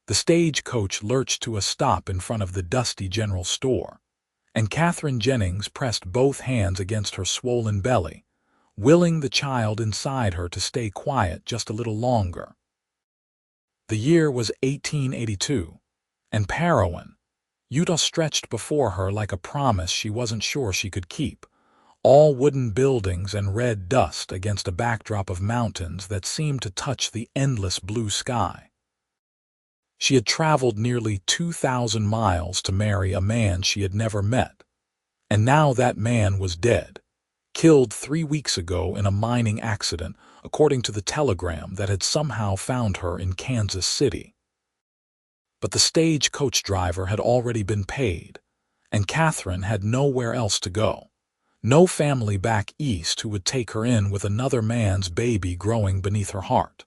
The stagecoach lurched to a stop in front of the dusty general store, and Catherine Jennings pressed both hands against her swollen belly, willing the child inside her to stay quiet just a little longer. The year was 1882, and Parowan, Utah, stretched before her like a promise she wasn't sure she could keep, all wooden buildings and red dust against a backdrop of mountains that seemed to touch the endless blue sky. She had traveled nearly 2,000 miles to marry a man she had never met, and now that man was dead, killed 3 weeks ago in a mining accident, according to the telegram that had somehow found her in Kansas City. But the stagecoach driver had already been paid, and Catherine had nowhere else to go. No family back east who would take her in with another man's baby growing beneath her heart.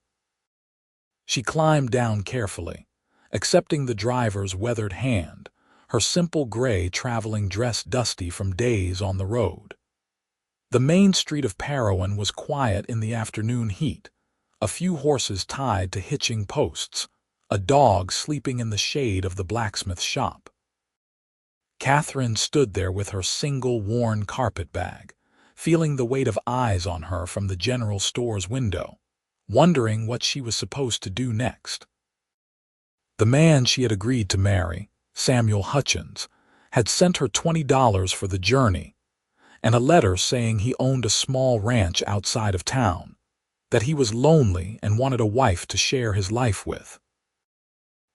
She climbed down carefully, accepting the driver's weathered hand, her simple gray traveling dress dusty from days on the road. The main street of Parowan was quiet in the afternoon heat, a few horses tied to hitching posts, a dog sleeping in the shade of the blacksmith shop. Catherine stood there with her single worn carpet bag, feeling the weight of eyes on her from the general store's window, wondering what she was supposed to do next. The man she had agreed to marry, Samuel Hutchins, had sent her $20 for the journey and a letter saying he owned a small ranch outside of town, that he was lonely and wanted a wife to share his life with.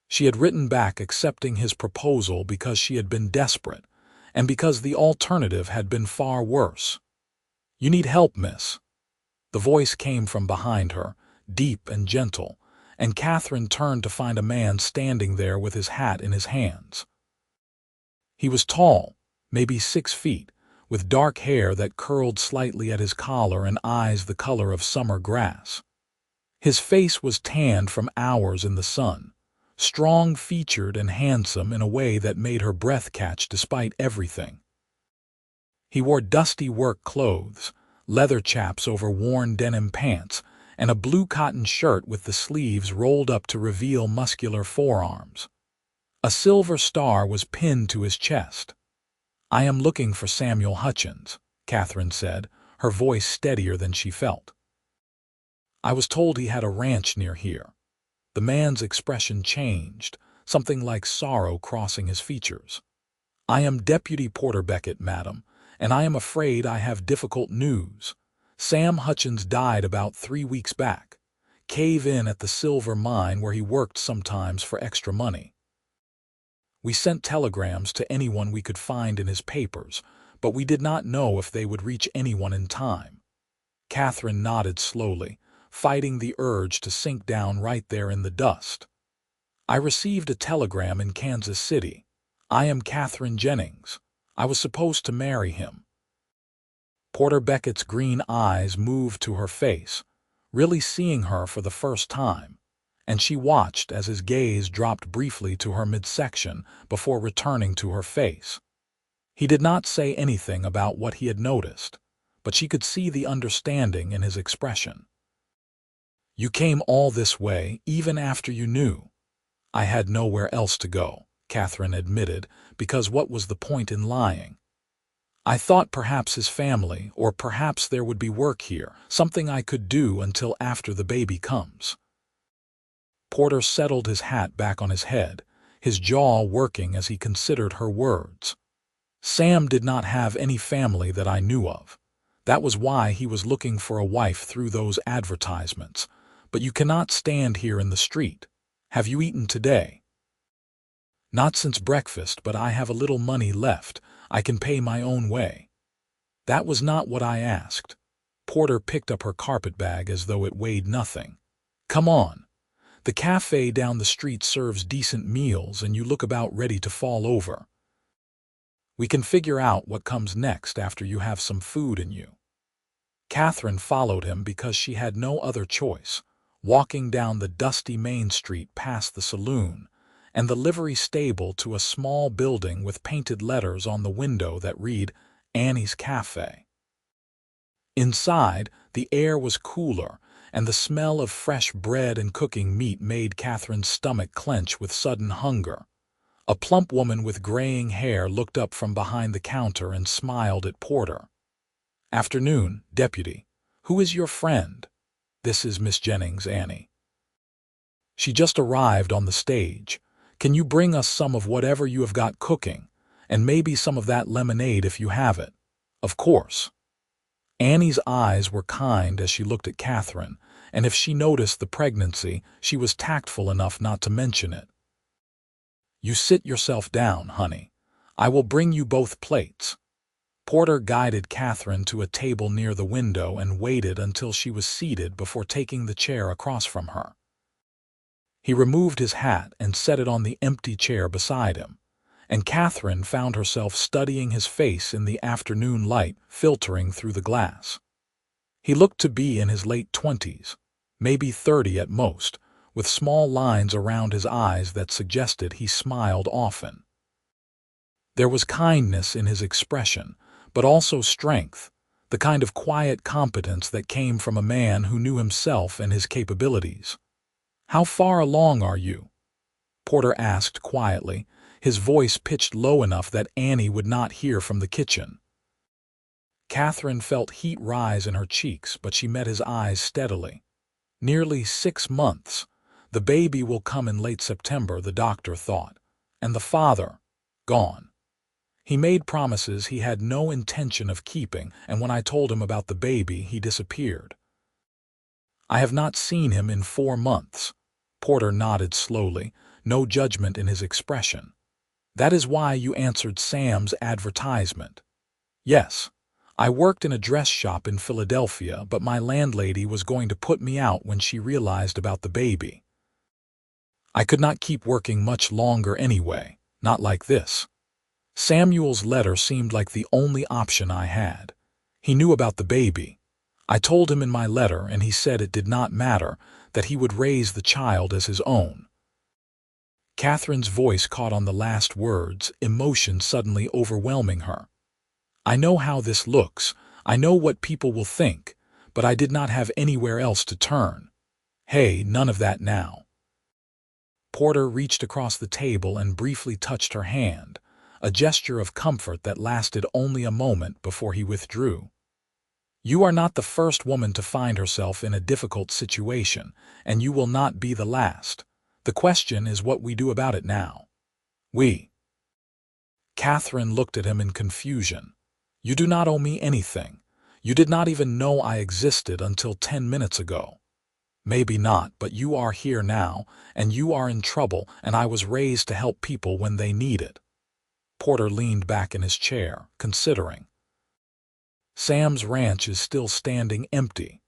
She had written back accepting his proposal because she had been desperate and because the alternative had been far worse. "You need help, miss." The voice came from behind her, deep and gentle, and Catherine turned to find a man standing there with his hat in his hands. He was tall, maybe 6 feet, with dark hair that curled slightly at his collar and eyes the color of summer grass. His face was tanned from hours in the sun, strong-featured and handsome in a way that made her breath catch despite everything. He wore dusty work clothes, leather chaps over worn denim pants, and a blue cotton shirt with the sleeves rolled up to reveal muscular forearms. A silver star was pinned to his chest. "I am looking for Samuel Hutchins," Catherine said, her voice steadier than she felt. "I was told he had a ranch near here." The man's expression changed, something like sorrow crossing his features. "I am Deputy Porter Beckett, madam, and I am afraid I have difficult news. Sam Hutchins died about 3 weeks back. Cave-in at the silver mine where he worked sometimes for extra money. We sent telegrams to anyone we could find in his papers, but we did not know if they would reach anyone in time." Catherine nodded slowly, fighting the urge to sink down right there in the dust. "I received a telegram in Kansas City. I am Catherine Jennings. I was supposed to marry him." Porter Beckett's green eyes moved to her face, really seeing her for the first time, and she watched as his gaze dropped briefly to her midsection before returning to her face. He did not say anything about what he had noticed, but she could see the understanding in his expression. "You came all this way, even after you knew." "I had nowhere else to go," Catherine admitted, "because what was the point in lying? I thought perhaps his family, or perhaps there would be work here, something I could do until after the baby comes." Porter settled his hat back on his head, his jaw working as he considered her words. "Sam did not have any family that I knew of. That was why he was looking for a wife through those advertisements. But you cannot stand here in the street. Have you eaten today?" "Not since breakfast, but I have a little money left. I can pay my own way." "That was not what I asked." Porter picked up her carpetbag as though it weighed nothing. "Come on. The cafe down the street serves decent meals and you look about ready to fall over. We can figure out what comes next after you have some food in you." Catherine followed him because she had no other choice, walking down the dusty main street past the saloon and the livery stable to a small building with painted letters on the window that read, "Annie's Cafe." Inside, the air was cooler, and the smell of fresh bread and cooking meat made Catherine's stomach clench with sudden hunger. A plump woman with graying hair looked up from behind the counter and smiled at Porter. "Afternoon, Deputy. Who is your friend?" "This is Miss Jennings, Annie. She just arrived on the stage. Can you bring us some of whatever you have got cooking, and maybe some of that lemonade if you have it?" "Of course." Annie's eyes were kind as she looked at Catherine, and if she noticed the pregnancy, she was tactful enough not to mention it. "You sit yourself down, honey. I will bring you both plates." Porter guided Catherine to a table near the window and waited until she was seated before taking the chair across from her. He removed his hat and set it on the empty chair beside him, and Catherine found herself studying his face in the afternoon light filtering through the glass. He looked to be in his late 20s, maybe 30 at most, with small lines around his eyes that suggested he smiled often. There was kindness in his expression, but also strength, the kind of quiet competence that came from a man who knew himself and his capabilities. "How far along are you?" Porter asked quietly, his voice pitched low enough that Annie would not hear from the kitchen. Catherine felt heat rise in her cheeks, but she met his eyes steadily. "Nearly 6 months. The baby will come in late September, the doctor thought. And the father, gone. He made promises he had no intention of keeping, and when I told him about the baby, he disappeared. I have not seen him in 4 months. Porter nodded slowly, no judgment in his expression. "That is why you answered Sam's advertisement." "Yes. I worked in a dress shop in Philadelphia, but my landlady was going to put me out when she realized about the baby. I could not keep working much longer anyway, not like this. Samuel's letter seemed like the only option I had. He knew about the baby. I told him in my letter, and he said it did not matter, that he would raise the child as his own." Catherine's voice caught on the last words, emotion suddenly overwhelming her. "I know how this looks. I know what people will think, but I did not have anywhere else to turn. Hey, none of that now." Porter reached across the table and briefly touched her hand, a gesture of comfort that lasted only a moment before he withdrew. "You are not the first woman to find herself in a difficult situation, and you will not be the last. The question is what we do about it now." "We." Catherine looked at him in confusion. "You do not owe me anything. You did not even know I existed until 10 minutes ago. Maybe not, but you are here now, and you are in trouble, and I was raised to help people when they need it." Porter leaned back in his chair, considering. Sam's ranch is still standing empty.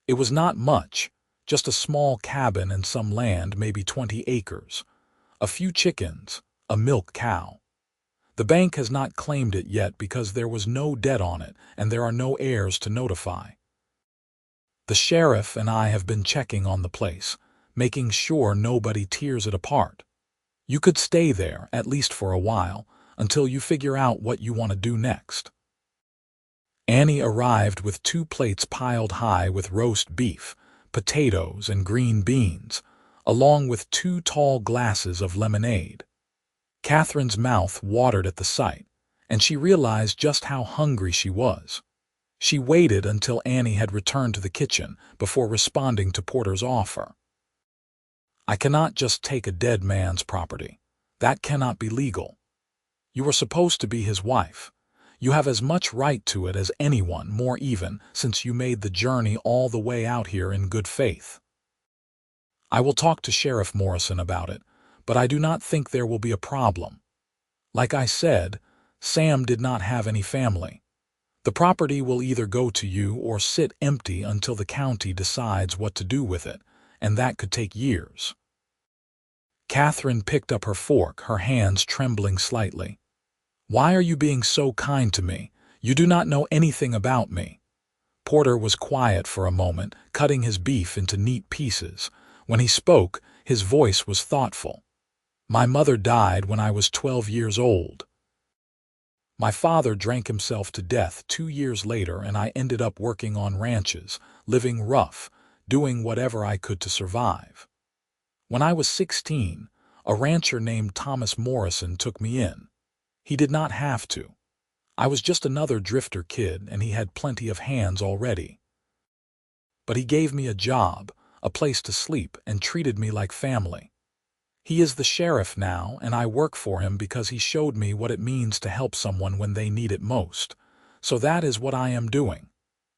It was not much, just a small cabin and some land, maybe 20 acres. A few chickens, a milk cow. The bank has not claimed it yet because there was no debt on it and there are no heirs to notify. The sheriff and I have been checking on the place, making sure nobody tears it apart. You could stay there, at least for a while, until you figure out what you want to do next. Annie arrived with 2 plates piled high with roast beef, potatoes, and green beans, along with 2 tall glasses of lemonade. Catherine's mouth watered at the sight, and she realized just how hungry she was. She waited until Annie had returned to the kitchen before responding to Porter's offer. "I cannot just take a dead man's property. That cannot be legal. You are supposed to be his wife. You have as much right to it as anyone, more even, since you made the journey all the way out here in good faith. I will talk to Sheriff Morrison about it, but I do not think there will be a problem. Like I said, Sam did not have any family. The property will either go to you or sit empty until the county decides what to do with it, and that could take years." Catherine picked up her fork, her hands trembling slightly. "Why are you being so kind to me? You do not know anything about me." Porter was quiet for a moment, cutting his beef into neat pieces. When he spoke, his voice was thoughtful. "My mother died when I was 12 years old. My father drank himself to death 2 years later, and I ended up working on ranches, living rough, doing whatever I could to survive. When I was 16, a rancher named Thomas Morrison took me in. He did not have to. I was just another drifter kid, and he had plenty of hands already. But he gave me a job, a place to sleep, and treated me like family. He is the sheriff now, and I work for him because he showed me what it means to help someone when they need it most. So that is what I am doing.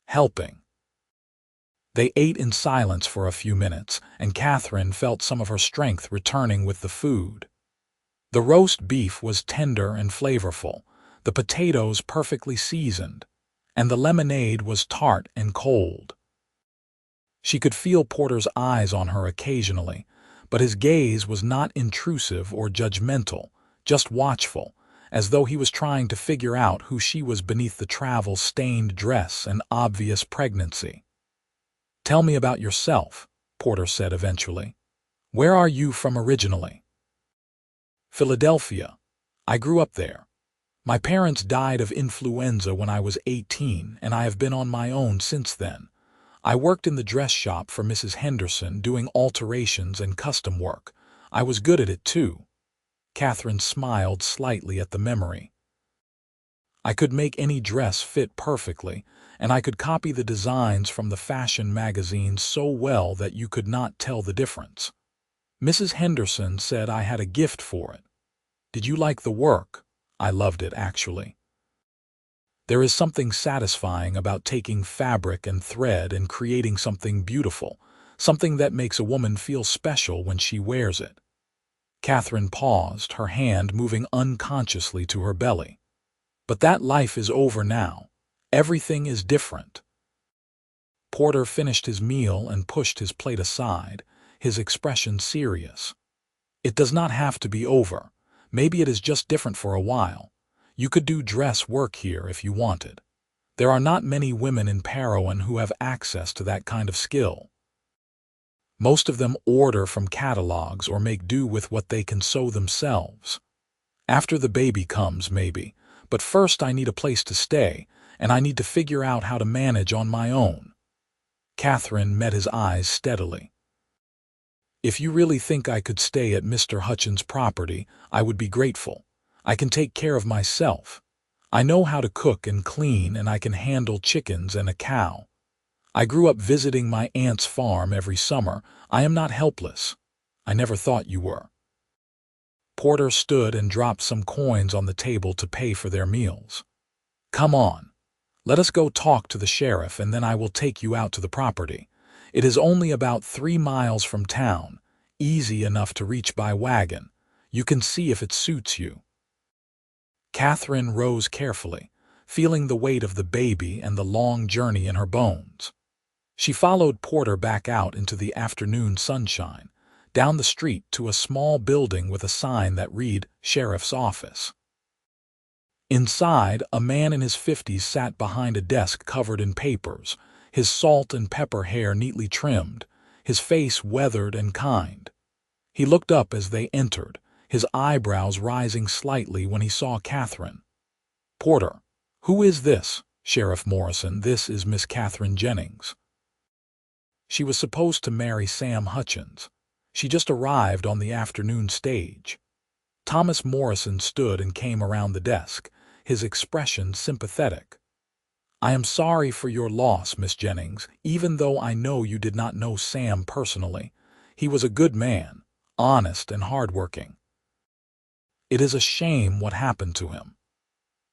Helping. They ate in silence for a few minutes, and Catherine felt some of her strength returning with the food. The roast beef was tender and flavorful, the potatoes perfectly seasoned, and the lemonade was tart and cold. She could feel Porter's eyes on her occasionally, but his gaze was not intrusive or judgmental, just watchful, as though he was trying to figure out who she was beneath the travel-stained dress and obvious pregnancy. "Tell me about yourself," Porter said eventually. "Where are you from originally?" "Philadelphia. I grew up there. My parents died of influenza when I was 18, and I have been on my own since then. I worked in the dress shop for Mrs. Henderson doing alterations and custom work. I was good at it too." Catherine smiled slightly at the memory. "I could make any dress fit perfectly, and I could copy the designs from the fashion magazines so well that you could not tell the difference. Mrs. Henderson said I had a gift for it. Did you like the work?" "I loved it, actually. There is something satisfying about taking fabric and thread and creating something beautiful, something that makes a woman feel special when she wears it." Catherine paused, her hand moving unconsciously to her belly. "But that life is over now. Everything is different." Porter finished his meal and pushed his plate aside, his expression serious. "It does not have to be over. Maybe it is just different for a while. You could do dress work here if you wanted. There are not many women in Parowan who have access to that kind of skill. Most of them order from catalogs or make do with what they can sew themselves. After the baby comes, maybe, but first I need a place to stay, and I need to figure out how to manage on my own." Catherine met his eyes steadily. "If you really think I could stay at Mr. Hutchins' property, I would be grateful. I can take care of myself. I know how to cook and clean, and I can handle chickens and a cow. I grew up visiting my aunt's farm every summer. I am not helpless. I never thought you were." Porter stood and dropped some coins on the table to pay for their meals. "Come on. Let us go talk to the sheriff, and then I will take you out to the property. It is only about 3 miles from town, easy enough to reach by wagon. You can see if it suits you." Catherine rose carefully, feeling the weight of the baby and the long journey in her bones. She followed Porter back out into the afternoon sunshine, down the street to a small building with a sign that read Sheriff's Office. Inside, a man in his 50s sat behind a desk covered in papers, his salt and pepper hair neatly trimmed, his face weathered and kind. He looked up as they entered, his eyebrows rising slightly when he saw Catherine. "Porter, who is this?" "Sheriff Morrison, this is Miss Catherine Jennings. She was supposed to marry Sam Hutchins. She just arrived on the afternoon stage." Thomas Morrison stood and came around the desk, his expression sympathetic. "I am sorry for your loss, Miss Jennings, even though I know you did not know Sam personally. He was a good man, honest and hardworking. It is a shame what happened to him."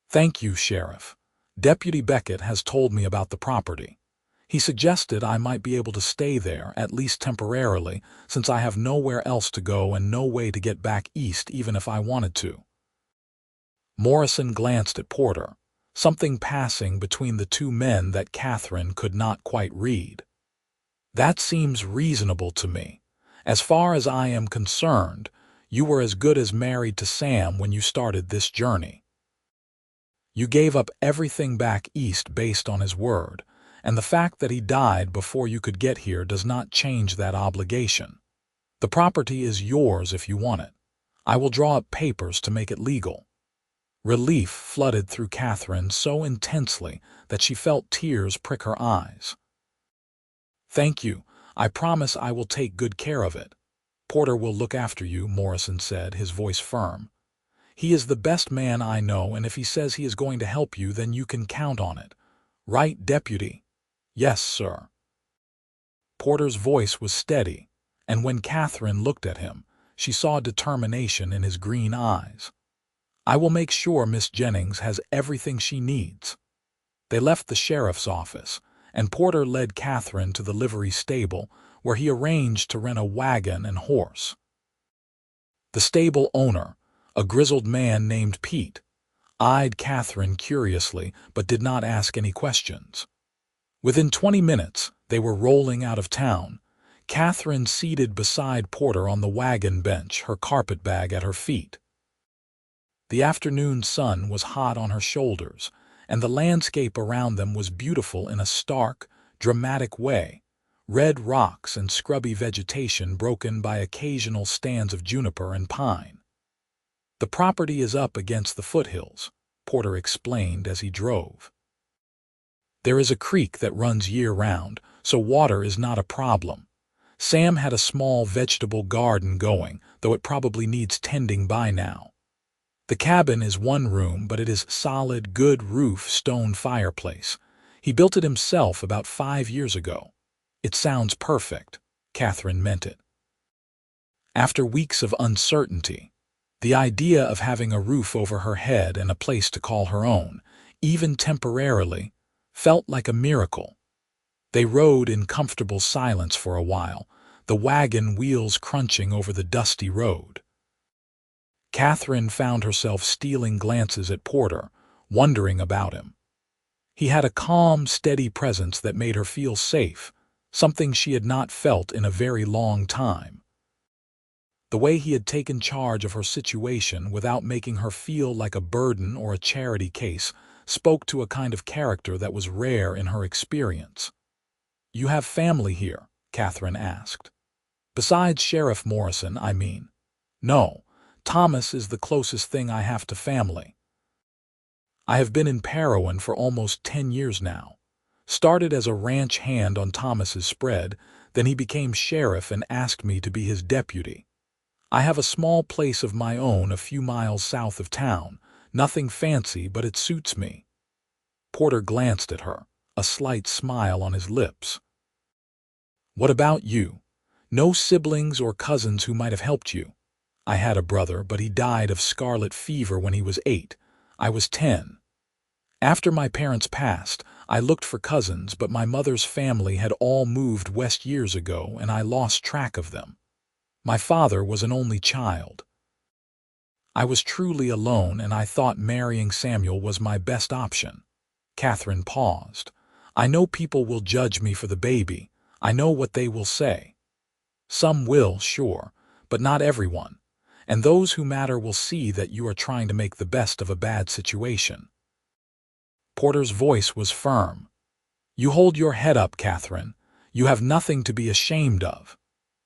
"Thank you, Sheriff. Deputy Beckett has told me about the property. He suggested I might be able to stay there, at least temporarily, since I have nowhere else to go and no way to get back east even if I wanted to." Morrison glanced at Porter, something passing between the two men that Catherine could not quite read. "That seems reasonable to me. As far as I am concerned, you were as good as married to Sam when you started this journey. You gave up everything back east based on his word, and the fact that he died before you could get here does not change that obligation. The property is yours if you want it. I will draw up papers to make it legal." Relief flooded through Catherine so intensely that she felt tears prick her eyes. "Thank you. I promise I will take good care of it." "Porter will look after you," Morrison said, his voice firm. "He is the best man I know, and if he says he is going to help you, then you can count on it. Right, Deputy?" "Yes, sir." Porter's voice was steady, and when Catherine looked at him, she saw determination in his green eyes. "I will make sure Miss Jennings has everything she needs." They left the sheriff's office, and Porter led Catherine to the livery stable, where he arranged to rent a wagon and horse. The stable owner, a grizzled man named Pete, eyed Catherine curiously but did not ask any questions. Within 20 minutes, they were rolling out of town, Catherine seated beside Porter on the wagon bench, her carpetbag at her feet. The afternoon sun was hot on her shoulders, and the landscape around them was beautiful in a stark, dramatic way, red rocks and scrubby vegetation broken by occasional stands of juniper and pine. "The property is up against the foothills," Porter explained as he drove. "There is a creek that runs year-round, so water is not a problem. Sam had a small vegetable garden going, though it probably needs tending by now. The cabin is one room, but it is solid, good roof stone fireplace. He built it himself about 5 years ago. It sounds perfect." Catherine meant it. After weeks of uncertainty, the idea of having a roof over her head and a place to call her own, even temporarily, felt like a miracle. They rode in comfortable silence for a while, the wagon wheels crunching over the dusty road. Catherine found herself stealing glances at Porter, wondering about him. He had a calm, steady presence that made her feel safe, something she had not felt in a very long time. The way he had taken charge of her situation without making her feel like a burden or a charity case spoke to a kind of character that was rare in her experience. "You have family here?" Catherine asked. "Besides Sheriff Morrison, I mean." "No. Thomas is the closest thing I have to family. I have been in Parowan for almost 10 years now. Started as a ranch hand on Thomas's spread, then he became sheriff and asked me to be his deputy. I have a small place of my own a few miles south of town, nothing fancy, but it suits me." Porter glanced at her, a slight smile on his lips. "What about you? No siblings or cousins who might have helped you?" "I had a brother, but he died of scarlet fever when he was 8. I was 10. After my parents passed, I looked for cousins, but my mother's family had all moved west years ago, and I lost track of them. My father was an only child. I was truly alone, and I thought marrying Samuel was my best option." Catherine paused. "I know people will judge me for the baby. I know what they will say. Some will, sure, but not everyone. And those who matter will see that you are trying to make the best of a bad situation." Porter's voice was firm. "You hold your head up, Catherine. You have nothing to be ashamed of."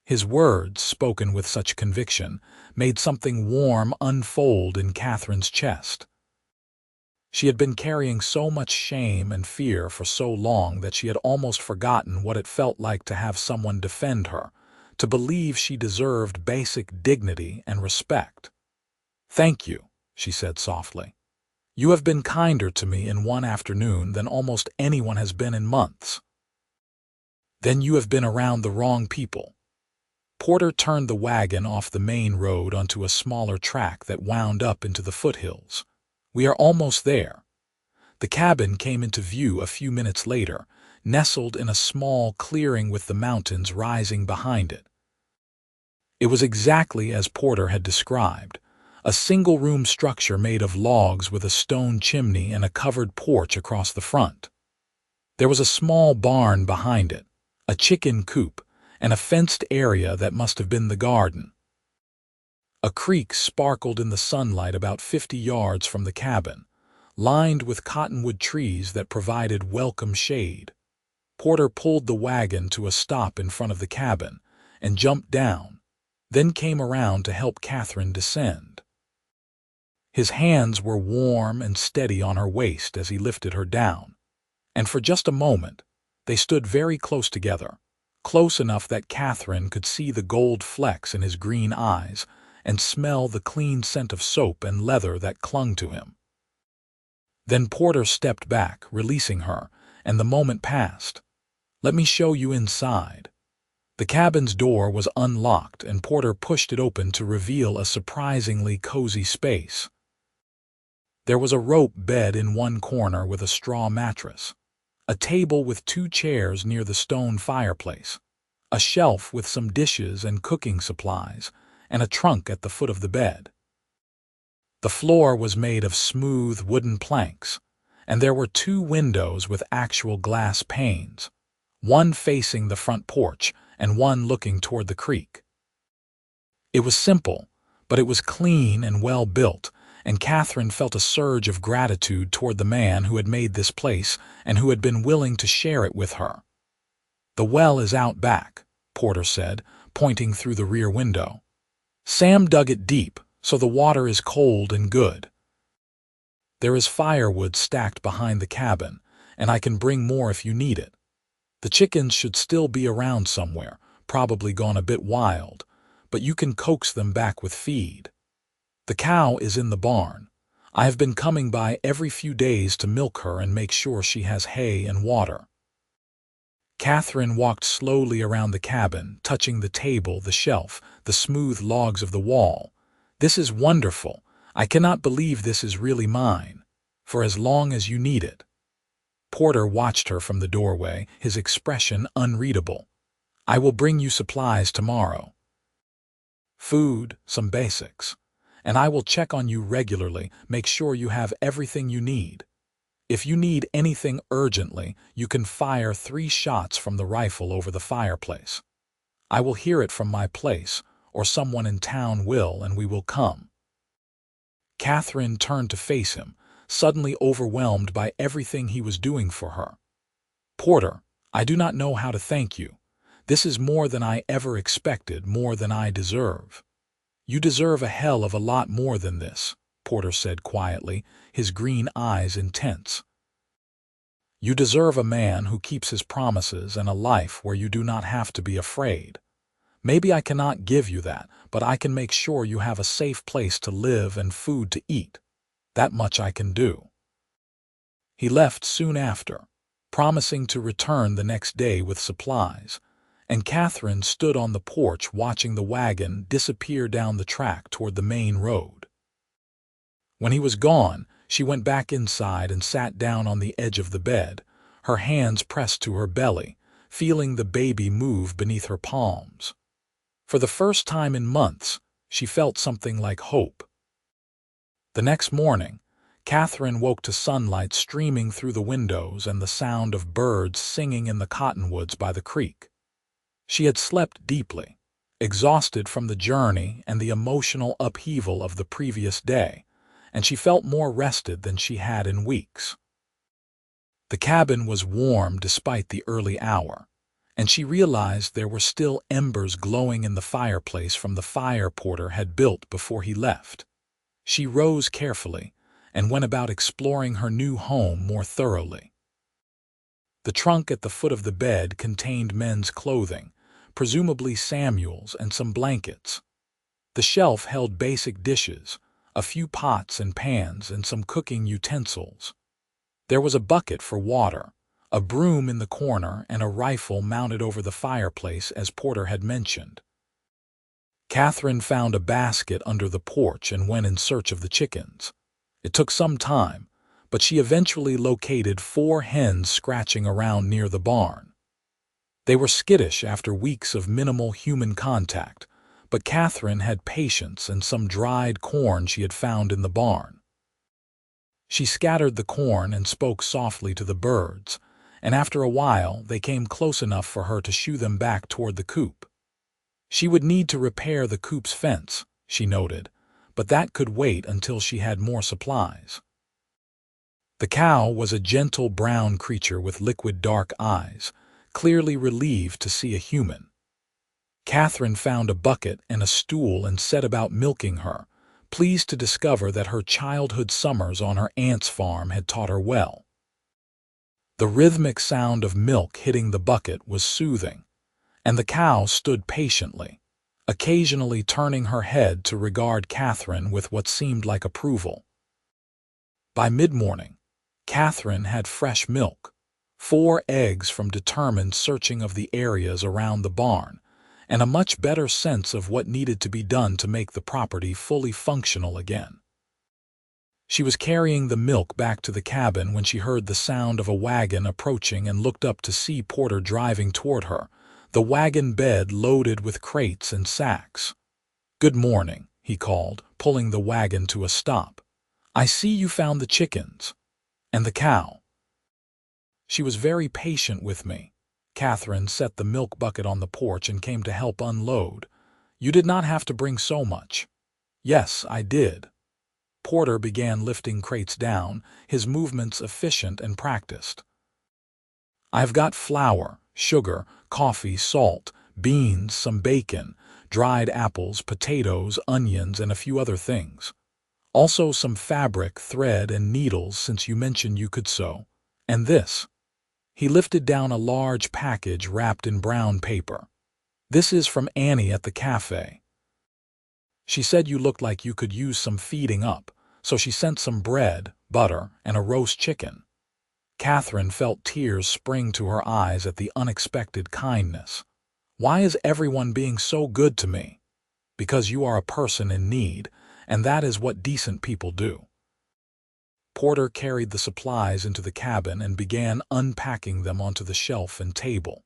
His words, spoken with such conviction, made something warm unfold in Catherine's chest. She had been carrying so much shame and fear for so long that she had almost forgotten what it felt like to have someone defend her, to believe she deserved basic dignity and respect. "Thank you," she said softly. "You have been kinder to me in one afternoon than almost anyone has been in months." "Then you have been around the wrong people." Porter turned the wagon off the main road onto a smaller track that wound up into the foothills. "We are almost there." The cabin came into view a few minutes later, nestled in a small clearing with the mountains rising behind it. It was exactly as Porter had described, a single-room structure made of logs with a stone chimney and a covered porch across the front. There was a small barn behind it, a chicken coop, and a fenced area that must have been the garden. A creek sparkled in the sunlight about 50 yards from the cabin, lined with cottonwood trees that provided welcome shade. Porter pulled the wagon to a stop in front of the cabin and jumped down, then came around to help Catherine descend. His hands were warm and steady on her waist as he lifted her down, and for just a moment they stood very close together, close enough that Catherine could see the gold flecks in his green eyes and smell the clean scent of soap and leather that clung to him. Then Porter stepped back, releasing her, and the moment passed. "Let me show you inside." The cabin's door was unlocked, and Porter pushed it open to reveal a surprisingly cozy space. There was a rope bed in one corner with a straw mattress, a table with 2 chairs near the stone fireplace, a shelf with some dishes and cooking supplies, and a trunk at the foot of the bed. The floor was made of smooth wooden planks, and there were 2 windows with actual glass panes, one facing the front porch and one looking toward the creek. It was simple, but it was clean and well built, and Catherine felt a surge of gratitude toward the man who had made this place and who had been willing to share it with her. "The well is out back," Porter said, pointing through the rear window. "Sam dug it deep, so the water is cold and good. There is firewood stacked behind the cabin, and I can bring more if you need it. The chickens should still be around somewhere, probably gone a bit wild, but you can coax them back with feed. The cow is in the barn. I have been coming by every few days to milk her and make sure she has hay and water." Catherine walked slowly around the cabin, touching the table, the shelf, the smooth logs of the wall. "This is wonderful. I cannot believe this is really mine. For as long as you need it." Porter watched her from the doorway, his expression unreadable. "I will bring you supplies tomorrow. Food, some basics. And I will check on you regularly, make sure you have everything you need. If you need anything urgently, you can fire 3 shots from the rifle over the fireplace. I will hear it from my place, or someone in town will, and we will come." Catherine turned to face him, suddenly overwhelmed by everything he was doing for her. "Porter, I do not know how to thank you. This is more than I ever expected, more than I deserve." "You deserve a hell of a lot more than this," Porter said quietly, his green eyes intense. "You deserve a man who keeps his promises and a life where you do not have to be afraid. Maybe I cannot give you that, but I can make sure you have a safe place to live and food to eat. That much I can do." He left soon after, promising to return the next day with supplies, and Catherine stood on the porch watching the wagon disappear down the track toward the main road. When he was gone, she went back inside and sat down on the edge of the bed, her hands pressed to her belly, feeling the baby move beneath her palms. For the first time in months, she felt something like hope. The next morning, Catherine woke to sunlight streaming through the windows and the sound of birds singing in the cottonwoods by the creek. She had slept deeply, exhausted from the journey and the emotional upheaval of the previous day, and she felt more rested than she had in weeks. The cabin was warm despite the early hour, and she realized there were still embers glowing in the fireplace from the fire Porter had built before he left. She rose carefully and went about exploring her new home more thoroughly. The trunk at the foot of the bed contained men's clothing, presumably Samuel's, and some blankets. The shelf held basic dishes, a few pots and pans, and some cooking utensils. There was a bucket for water, a broom in the corner, and a rifle mounted over the fireplace as Porter had mentioned. Catherine found a basket under the porch and went in search of the chickens. It took some time, but she eventually located 4 hens scratching around near the barn. They were skittish after weeks of minimal human contact, but Catherine had patience and some dried corn she had found in the barn. She scattered the corn and spoke softly to the birds, and after a while they came close enough for her to shoo them back toward the coop. She would need to repair the coop's fence, she noted, but that could wait until she had more supplies. The cow was a gentle brown creature with liquid dark eyes, clearly relieved to see a human. Catherine found a bucket and a stool and set about milking her, pleased to discover that her childhood summers on her aunt's farm had taught her well. The rhythmic sound of milk hitting the bucket was soothing, and the cow stood patiently, occasionally turning her head to regard Catherine with what seemed like approval. By mid-morning, Catherine had fresh milk, 4 eggs from determined searching of the areas around the barn, and a much better sense of what needed to be done to make the property fully functional again. She was carrying the milk back to the cabin when she heard the sound of a wagon approaching and looked up to see Porter driving toward her, the wagon bed loaded with crates and sacks. "Good morning," he called, pulling the wagon to a stop. "I see you found the chickens. And the cow." She was very patient with me. Catherine set the milk bucket on the porch and came to help unload. "You did not have to bring so much." "Yes, I did." Porter began lifting crates down, his movements efficient and practiced. "I've got flour, sugar, coffee, salt, beans, some bacon, dried apples, potatoes, onions, and a few other things. Also some fabric, thread, and needles since you mentioned you could sew. And this." He lifted down a large package wrapped in brown paper. "This is from Annie at the cafe. She said you looked like you could use some feeding up, so she sent some bread, butter, and a roast chicken." Catherine felt tears spring to her eyes at the unexpected kindness. "Why is everyone being so good to me?" "Because you are a person in need, and that is what decent people do." Porter carried the supplies into the cabin and began unpacking them onto the shelf and table.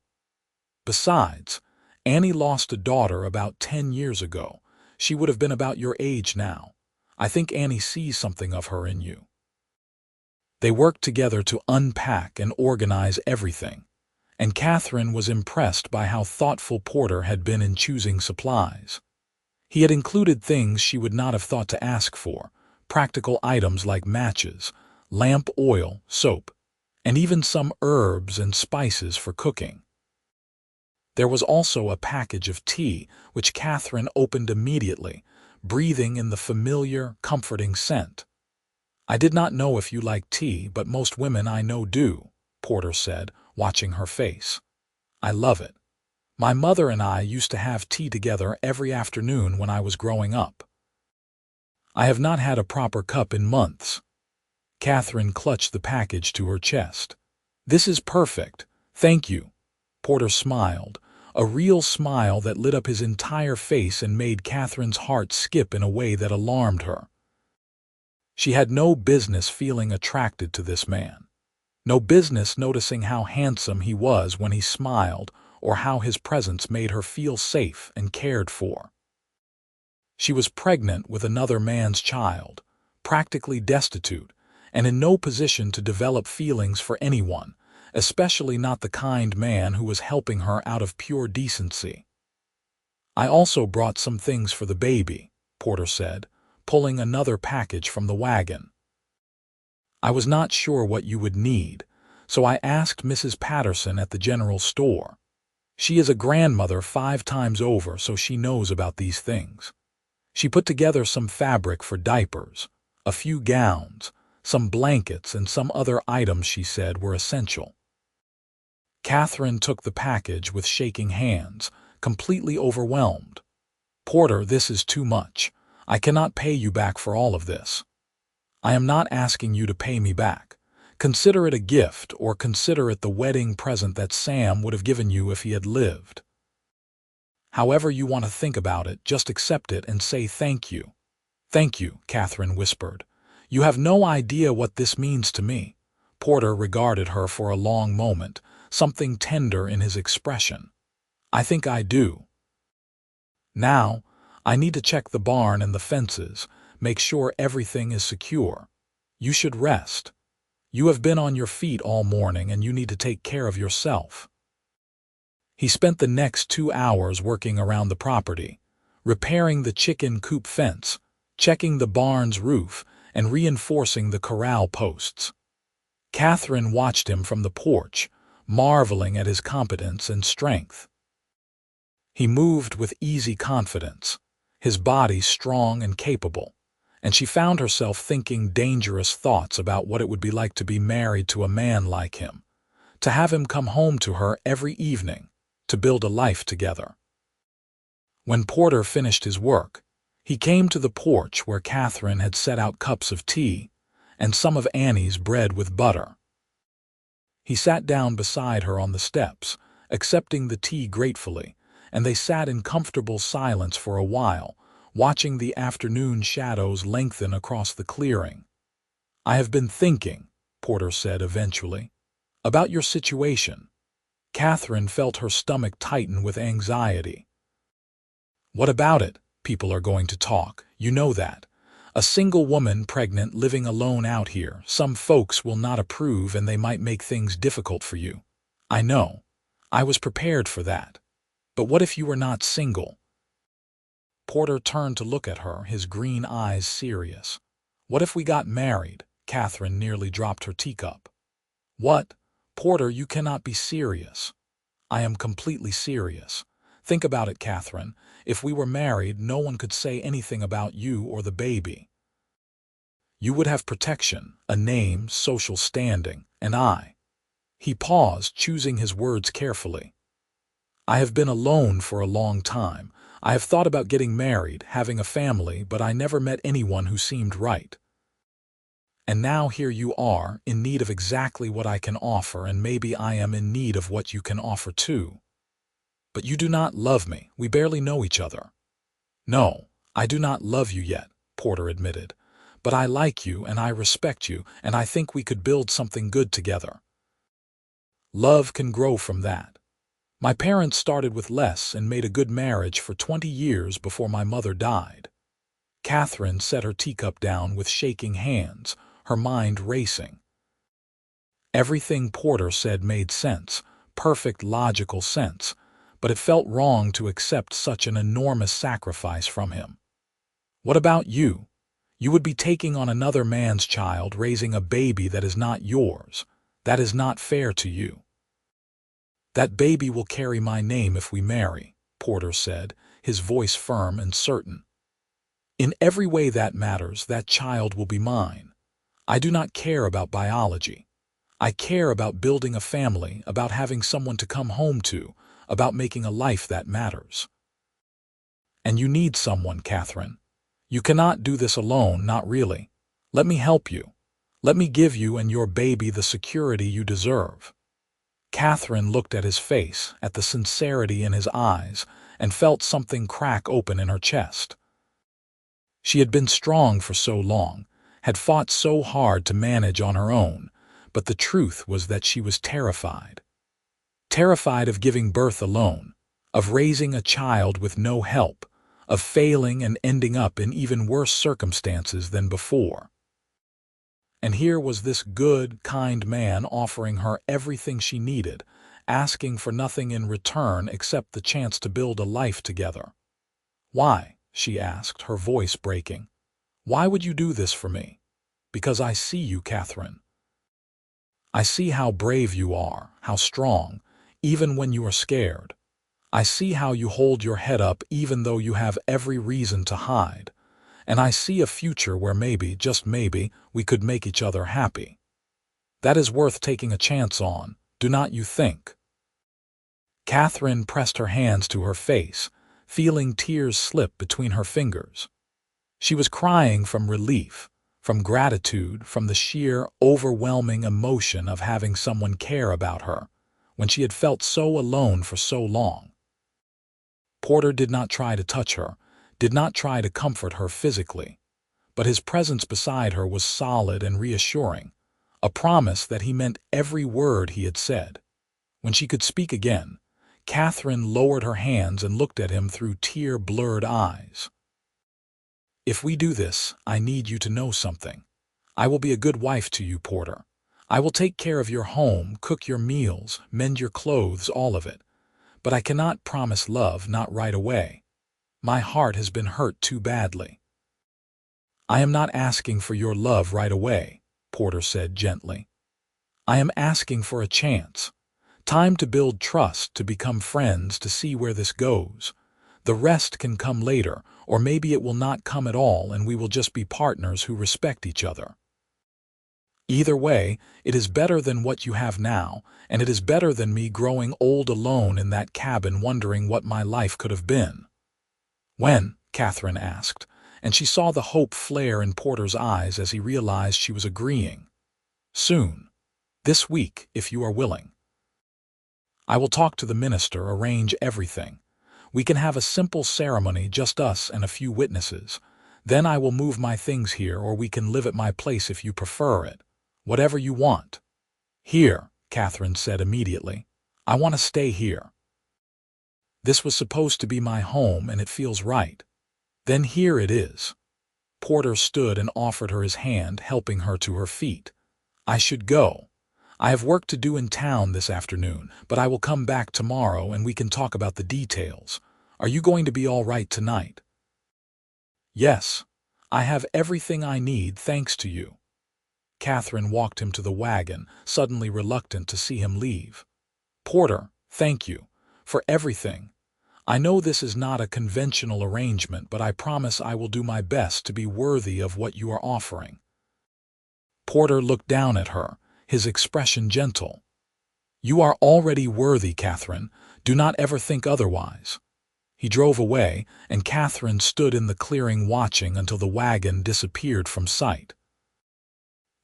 "Besides, Annie lost a daughter about 10 years ago. She would have been about your age now. I think Annie sees something of her in you." They worked together to unpack and organize everything, and Catherine was impressed by how thoughtful Porter had been in choosing supplies. He had included things she would not have thought to ask for, practical items like matches, lamp oil, soap, and even some herbs and spices for cooking. There was also a package of tea, which Catherine opened immediately, breathing in the familiar, comforting scent. "I did not know if you liked tea, but most women I know do," Porter said, watching her face. "I love it. My mother and I used to have tea together every afternoon when I was growing up. I have not had a proper cup in months." Catherine clutched the package to her chest. "This is perfect. Thank you." Porter smiled, a real smile that lit up his entire face and made Catherine's heart skip in a way that alarmed her. She had no business feeling attracted to this man. No business noticing how handsome he was when he smiled or how his presence made her feel safe and cared for. She was pregnant with another man's child, practically destitute, and in no position to develop feelings for anyone, especially not the kind man who was helping her out of pure decency. "I also brought some things for the baby," Porter said, pulling another package from the wagon. "I was not sure what you would need, so I asked Mrs. Patterson at the general store. She is a grandmother 5 times over, so she knows about these things. She put together some fabric for diapers, a few gowns, some blankets, and some other items she said were essential." Catherine took the package with shaking hands, completely overwhelmed. "Porter, this is too much. I cannot pay you back for all of this." "I am not asking you to pay me back. Consider it a gift, or consider it the wedding present that Sam would have given you if he had lived. However you want to think about it, just accept it and say thank you." "Thank you," Catherine whispered. "You have no idea what this means to me." Porter regarded her for a long moment, something tender in his expression. "I think I do. Now, I need to check the barn and the fences, make sure everything is secure. You should rest. You have been on your feet all morning and you need to take care of yourself." He spent the next 2 hours working around the property, repairing the chicken coop fence, checking the barn's roof, and reinforcing the corral posts. Catherine watched him from the porch, marveling at his competence and strength. He moved with easy confidence, his body strong and capable, and she found herself thinking dangerous thoughts about what it would be like to be married to a man like him, to have him come home to her every evening, to build a life together. When Porter finished his work, he came to the porch where Catherine had set out cups of tea and some of Annie's bread with butter. He sat down beside her on the steps, accepting the tea gratefully, and they sat in comfortable silence for a while, watching the afternoon shadows lengthen across the clearing. "I have been thinking," Porter said eventually, "about your situation." Catherine felt her stomach tighten with anxiety. "What about it? People are going to talk, you know that. A single woman pregnant living alone out here. Some folks will not approve and they might make things difficult for you. I know. I was prepared for that. But what if you were not single?" Porter turned to look at her, his green eyes serious. "What if we got married?" Catherine nearly dropped her teacup. "What? Porter, you cannot be serious." "I am completely serious. Think about it, Catherine. If we were married, no one could say anything about you or the baby. You would have protection, a name, social standing, and I." He paused, choosing his words carefully. "I have been alone for a long time. I have thought about getting married, having a family, but I never met anyone who seemed right. And now here you are, in need of exactly what I can offer, and maybe I am in need of what you can offer too. But you do not love me. We barely know each other." "No, I do not love you yet," Porter admitted. "But I like you and I respect you, and I think we could build something good together. Love can grow from that. My parents started with less and made a good marriage for 20 years before my mother died." Catherine set her teacup down with shaking hands, her mind racing. Everything Porter said made sense, perfect logical sense, but it felt wrong to accept such an enormous sacrifice from him. "What about you? You would be taking on another man's child, raising a baby that is not yours. That is not fair to you." "That baby will carry my name if we marry," Porter said, his voice firm and certain. "In every way that matters, that child will be mine. I do not care about biology. I care about building a family, about having someone to come home to, about making a life that matters. And you need someone, Catherine. You cannot do this alone, not really. Let me help you. Let me give you and your baby the security you deserve." Catherine looked at his face, at the sincerity in his eyes, and felt something crack open in her chest. She had been strong for so long, had fought so hard to manage on her own, but the truth was that she was terrified. Terrified of giving birth alone, of raising a child with no help, of failing and ending up in even worse circumstances than before. And here was this good, kind man offering her everything she needed, asking for nothing in return except the chance to build a life together. "Why?" she asked, her voice breaking. "Why would you do this for me?" "Because I see you, Catherine. I see how brave you are, how strong, even when you are scared. I see how you hold your head up even though you have every reason to hide. And I see a future where maybe, just maybe, we could make each other happy. That is worth taking a chance on, do not you think?" Catherine pressed her hands to her face, feeling tears slip between her fingers. She was crying from relief, from gratitude, from the sheer, overwhelming emotion of having someone care about her, when she had felt so alone for so long. Porter did not try to touch her, did not try to comfort her physically, but his presence beside her was solid and reassuring, a promise that he meant every word he had said. When she could speak again, Catherine lowered her hands and looked at him through tear-blurred eyes. "If we do this, I need you to know something. I will be a good wife to you, Porter. I will take care of your home, cook your meals, mend your clothes, all of it. But I cannot promise love, not right away. My heart has been hurt too badly." "I am not asking for your love right away," Porter said gently. "I am asking for a chance. Time to build trust, to become friends, to see where this goes. The rest can come later, or maybe it will not come at all and we will just be partners who respect each other." Either way, it is better than what you have now, and it is better than me growing old alone in that cabin wondering what my life could have been." "When?" Catherine asked, and she saw the hope flare in Porter's eyes as he realized she was agreeing. "Soon. This week, if you are willing. I will talk to the minister, arrange everything. We can have a simple ceremony, just us and a few witnesses. Then I will move my things here, or we can live at my place if you prefer it. Whatever you want." "Here," Catherine said immediately. "I want to stay here. This was supposed to be my home, and it feels right. Then here it is." Porter stood and offered her his hand, helping her to her feet. "I should go. I have work to do in town this afternoon, but I will come back tomorrow and we can talk about the details. Are you going to be all right tonight?" "Yes. I have everything I need, thanks to you." Catherine walked him to the wagon, suddenly reluctant to see him leave. "Porter, thank you for everything. I know this is not a conventional arrangement, but I promise I will do my best to be worthy of what you are offering." Porter looked down at her, his expression gentle. "You are already worthy, Catherine. Do not ever think otherwise." He drove away, and Catherine stood in the clearing watching until the wagon disappeared from sight.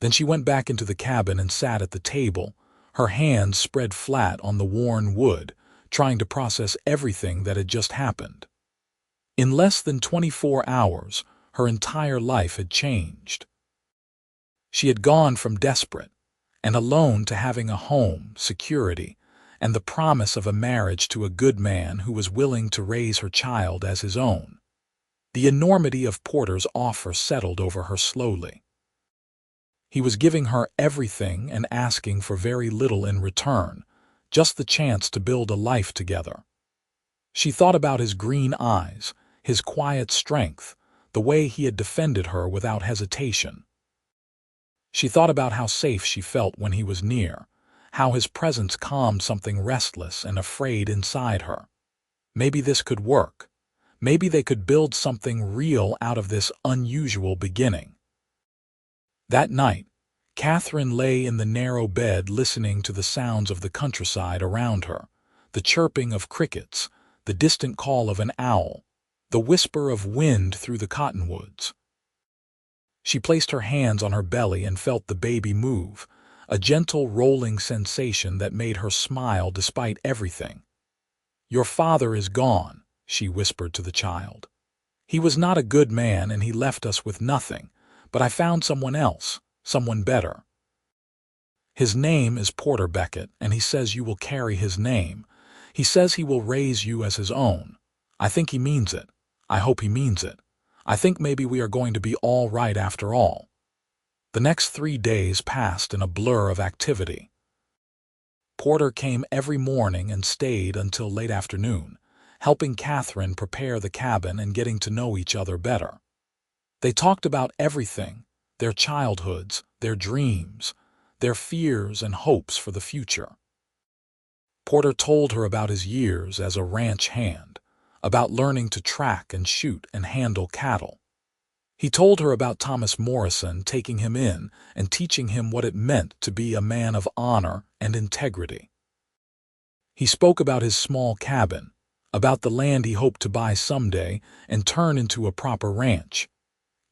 Then she went back into the cabin and sat at the table, her hands spread flat on the worn wood, trying to process everything that had just happened. In less than 24 hours, her entire life had changed. She had gone from desperate and alone to having a home, security, and the promise of a marriage to a good man who was willing to raise her child as his own. The enormity of Porter's offer settled over her slowly. He was giving her everything and asking for very little in return, just the chance to build a life together. She thought about his green eyes, his quiet strength, the way he had defended her without hesitation. She thought about how safe she felt when he was near, how his presence calmed something restless and afraid inside her. Maybe this could work. Maybe they could build something real out of this unusual beginning. That night, Catherine lay in the narrow bed listening to the sounds of the countryside around her, the chirping of crickets, the distant call of an owl, the whisper of wind through the cottonwoods. She placed her hands on her belly and felt the baby move, a gentle rolling sensation that made her smile despite everything. "Your father is gone," she whispered to the child. "He was not a good man and he left us with nothing, but I found someone else, someone better. His name is Porter Beckett, and he says you will carry his name. He says he will raise you as his own. I think he means it. I hope he means it. I think maybe we are going to be all right after all." The next 3 days passed in a blur of activity. Porter came every morning and stayed until late afternoon, helping Catherine prepare the cabin and getting to know each other better. They talked about everything, their childhoods, their dreams, their fears and hopes for the future. Porter told her about his years as a ranch hand, about learning to track and shoot and handle cattle. He told her about Thomas Morrison taking him in and teaching him what it meant to be a man of honor and integrity. He spoke about his small cabin, about the land he hoped to buy someday and turn into a proper ranch.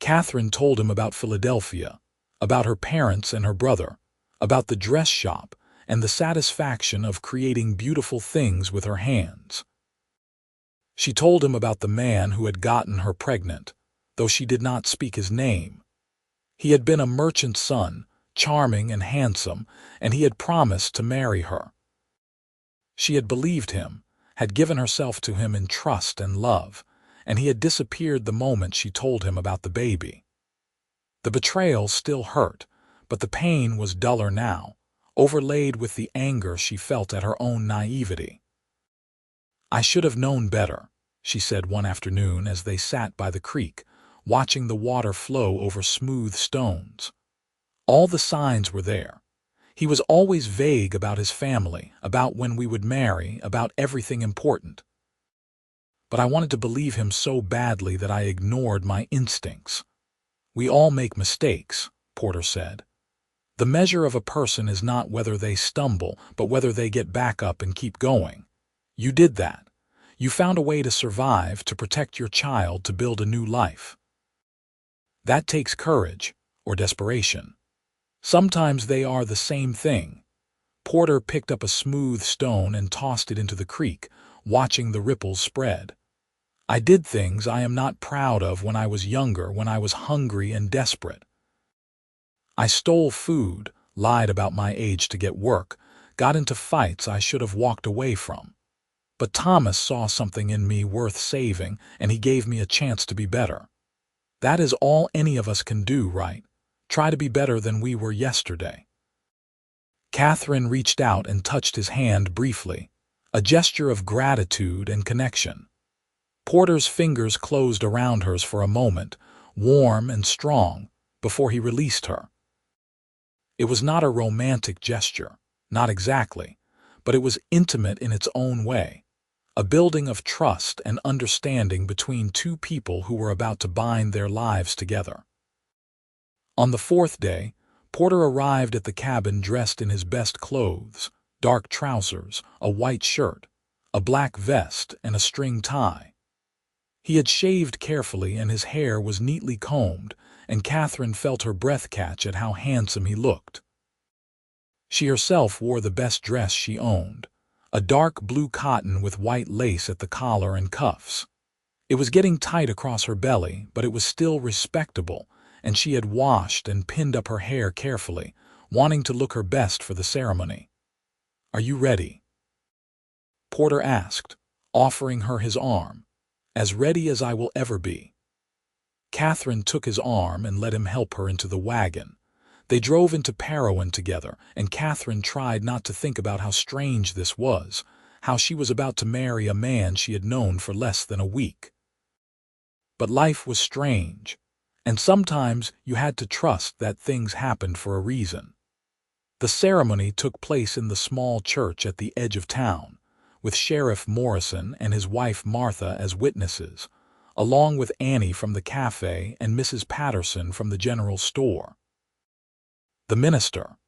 Catherine told him about Philadelphia, about her parents and her brother, about the dress shop and the satisfaction of creating beautiful things with her hands. She told him about the man who had gotten her pregnant, though she did not speak his name. He had been a merchant's son, charming and handsome, and he had promised to marry her. She had believed him, had given herself to him in trust and love, and he had disappeared the moment she told him about the baby. The betrayal still hurt, but the pain was duller now, overlaid with the anger she felt at her own naivety. "I should have known better," she said one afternoon as they sat by the creek, watching the water flow over smooth stones. All the signs were there. He was always vague about his family, about when we would marry, about everything important. But I wanted to believe him so badly that I ignored my instincts. "We all make mistakes," Porter said. The measure of a person is not whether they stumble, but whether they get back up and keep going. You did that. You found a way to survive, to protect your child, to build a new life. That takes courage, or desperation. Sometimes they are the same thing. Porter picked up a smooth stone and tossed it into the creek, watching the ripples spread. I did things I am not proud of when I was younger, when I was hungry and desperate. I stole food, lied about my age to get work, got into fights I should have walked away from. But Thomas saw something in me worth saving, and he gave me a chance to be better. That is all any of us can do, right? Try to be better than we were yesterday. Catherine reached out and touched his hand briefly, a gesture of gratitude and connection. Porter's fingers closed around hers for a moment, warm and strong, before he released her. It was not a romantic gesture, not exactly, but it was intimate in its own way, a building of trust and understanding between two people who were about to bind their lives together. On the fourth day, Porter arrived at the cabin dressed in his best clothes, dark trousers, a white shirt, a black vest, and a string tie. He had shaved carefully and his hair was neatly combed, and Catherine felt her breath catch at how handsome he looked. She herself wore the best dress she owned, a dark blue cotton with white lace at the collar and cuffs. It was getting tight across her belly, but it was still respectable, and she had washed and pinned up her hair carefully, wanting to look her best for the ceremony. "Are you ready?" Porter asked, offering her his arm. "As ready as I will ever be." Catherine took his arm and let him help her into the wagon. They drove into Parowan together, and Catherine tried not to think about how strange this was, how she was about to marry a man she had known for less than a week. But life was strange, and sometimes you had to trust that things happened for a reason. The ceremony took place in the small church at the edge of town, with Sheriff Morrison and his wife Martha as witnesses, along with Annie from the cafe and Mrs. Patterson from the general store. The minister,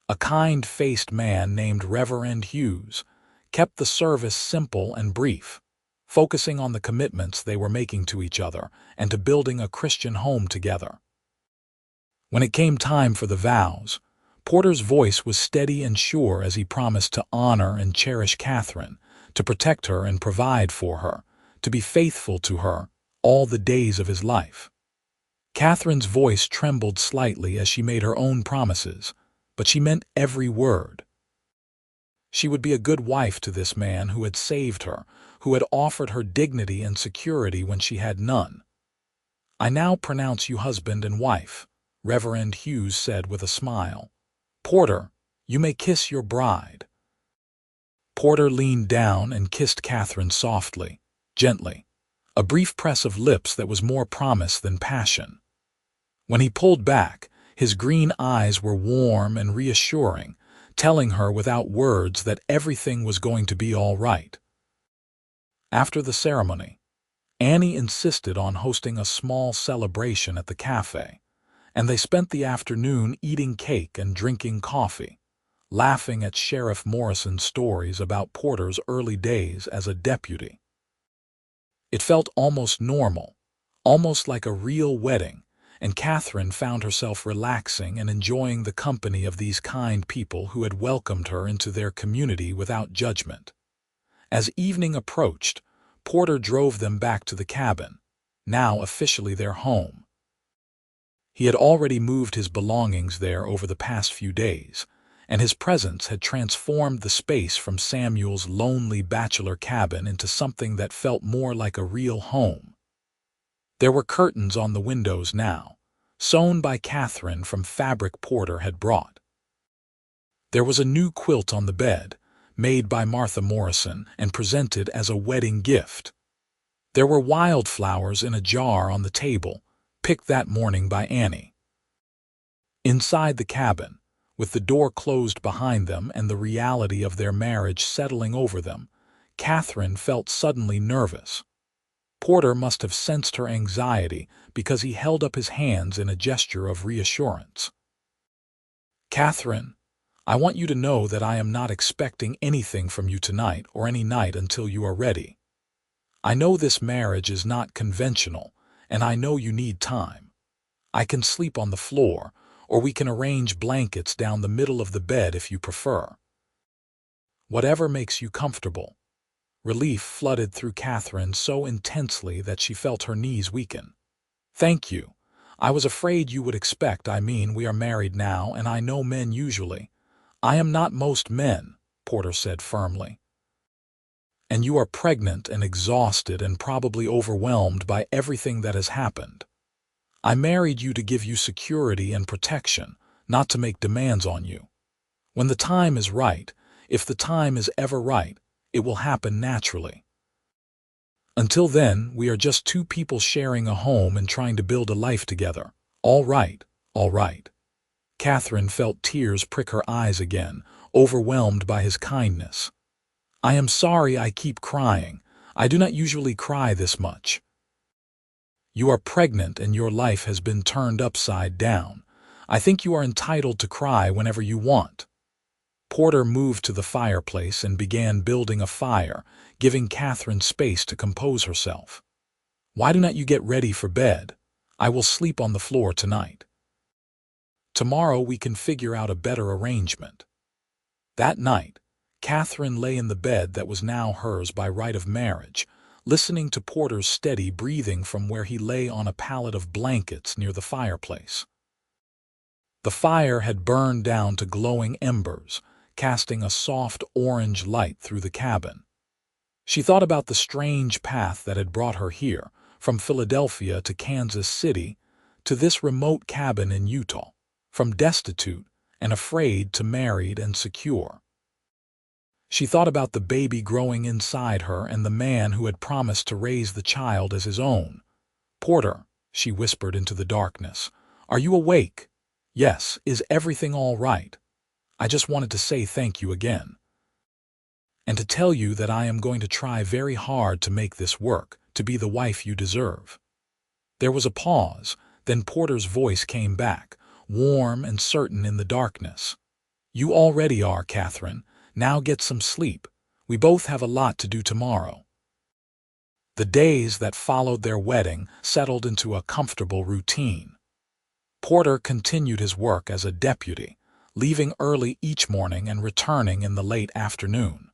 a kind-faced man named Reverend Hughes, kept the service simple and brief, focusing on the commitments they were making to each other and to building a Christian home together. When it came time for the vows, Porter's voice was steady and sure as he promised to honor and cherish Catherine, to protect her and provide for her, to be faithful to her all the days of his life. Catherine's voice trembled slightly as she made her own promises, but she meant every word. She would be a good wife to this man who had saved her, who had offered her dignity and security when she had none. "I now pronounce you husband and wife," Reverend Hughes said with a smile. "Porter, you may kiss your bride." Porter leaned down and kissed Catherine softly, gently, a brief press of lips that was more promise than passion. When he pulled back, his green eyes were warm and reassuring, telling her without words that everything was going to be all right. After the ceremony, Annie insisted on hosting a small celebration at the cafe, and they spent the afternoon eating cake and drinking coffee, laughing at Sheriff Morrison's stories about Porter's early days as a deputy. It felt almost normal, almost like a real wedding, and Catherine found herself relaxing and enjoying the company of these kind people who had welcomed her into their community without judgment. As evening approached, Porter drove them back to the cabin, now officially their home. He had already moved his belongings there over the past few days, and his presence had transformed the space from Samuel's lonely bachelor cabin into something that felt more like a real home. There were curtains on the windows now, sewn by Catherine from fabric Porter had brought. There was a new quilt on the bed, made by Martha Morrison and presented as a wedding gift. There were wildflowers in a jar on the table, picked that morning by Annie. Inside the cabin, with the door closed behind them and the reality of their marriage settling over them, Catherine felt suddenly nervous. Porter must have sensed her anxiety because he held up his hands in a gesture of reassurance. Catherine, I want you to know that I am not expecting anything from you tonight or any night until you are ready. I know this marriage is not conventional, and I know you need time. I can sleep on the floor, or we can arrange blankets down the middle of the bed if you prefer. Whatever makes you comfortable. Relief flooded through Catherine so intensely that she felt her knees weaken. Thank you. I was afraid you would expect, we are married now, and I know men usually. I am not most men, Porter said firmly. And you are pregnant and exhausted and probably overwhelmed by everything that has happened. I married you to give you security and protection, not to make demands on you. When the time is right, if the time is ever right, it will happen naturally. Until then, we are just two people sharing a home and trying to build a life together. All right, all right. Catherine felt tears prick her eyes again, overwhelmed by his kindness. I am sorry I keep crying. I do not usually cry this much. You are pregnant and your life has been turned upside down. I think you are entitled to cry whenever you want. Porter moved to the fireplace and began building a fire, giving Catherine space to compose herself. Why do not you get ready for bed? I will sleep on the floor tonight. Tomorrow we can figure out a better arrangement. That night, Catherine lay in the bed that was now hers by right of marriage, listening to Porter's steady breathing from where he lay on a pallet of blankets near the fireplace. The fire had burned down to glowing embers, casting a soft orange light through the cabin. She thought about the strange path that had brought her here, from Philadelphia to Kansas City, to this remote cabin in Utah, from destitute and afraid to married and secure. She thought about the baby growing inside her and the man who had promised to raise the child as his own. Porter, she whispered into the darkness, are you awake? Yes, is everything all right? I just wanted to say thank you again. And to tell you that I am going to try very hard to make this work, to be the wife you deserve. There was a pause, then Porter's voice came back, warm and certain in the darkness. You already are, Catherine. Now get some sleep. We both have a lot to do tomorrow. The days that followed their wedding settled into a comfortable routine. Porter continued his work as a deputy, leaving early each morning and returning in the late afternoon.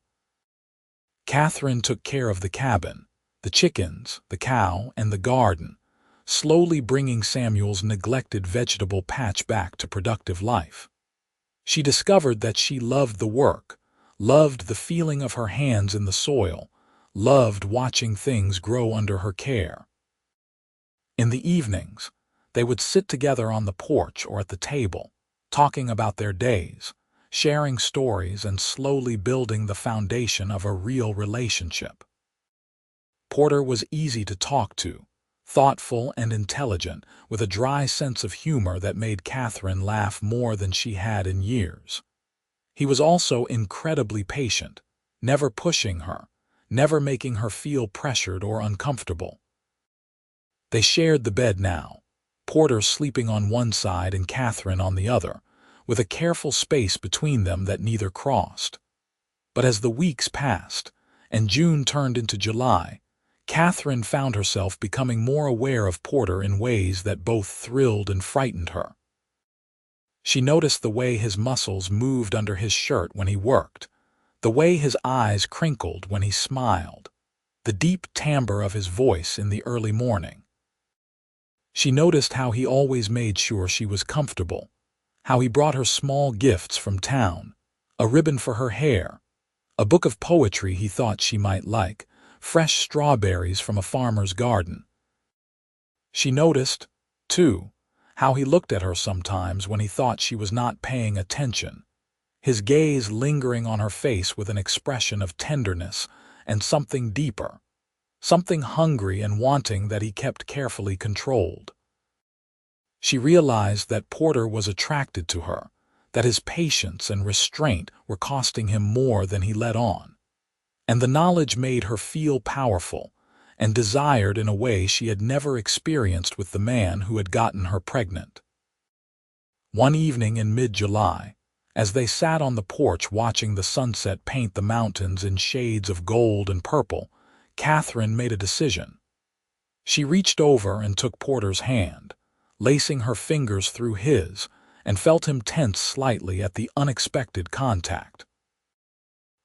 Catherine took care of the cabin, the chickens, the cow, and the garden, slowly bringing Samuel's neglected vegetable patch back to productive life. She discovered that she loved the work, loved the feeling of her hands in the soil, loved watching things grow under her care. In the evenings, they would sit together on the porch or at the table, talking about their days, sharing stories and slowly building the foundation of a real relationship. Porter was easy to talk to, thoughtful and intelligent, with a dry sense of humor that made Catherine laugh more than she had in years. He was also incredibly patient, never pushing her, never making her feel pressured or uncomfortable. They shared the bed now, Porter sleeping on one side and Catherine on the other, with a careful space between them that neither crossed. But as the weeks passed, and June turned into July, Catherine found herself becoming more aware of Porter in ways that both thrilled and frightened her. She noticed the way his muscles moved under his shirt when he worked, the way his eyes crinkled when he smiled, the deep timbre of his voice in the early morning. She noticed how he always made sure she was comfortable, how he brought her small gifts from town, a ribbon for her hair, a book of poetry he thought she might like, fresh strawberries from a farmer's garden. She noticed, too, how he looked at her sometimes when he thought she was not paying attention, his gaze lingering on her face with an expression of tenderness and something deeper, something hungry and wanting that he kept carefully controlled. She realized that Porter was attracted to her, that his patience and restraint were costing him more than he let on. And the knowledge made her feel powerful and desired in a way she had never experienced with the man who had gotten her pregnant. One evening in mid-July, as they sat on the porch watching the sunset paint the mountains in shades of gold and purple, Catherine made a decision. She reached over and took Porter's hand, lacing her fingers through his, and felt him tense slightly at the unexpected contact.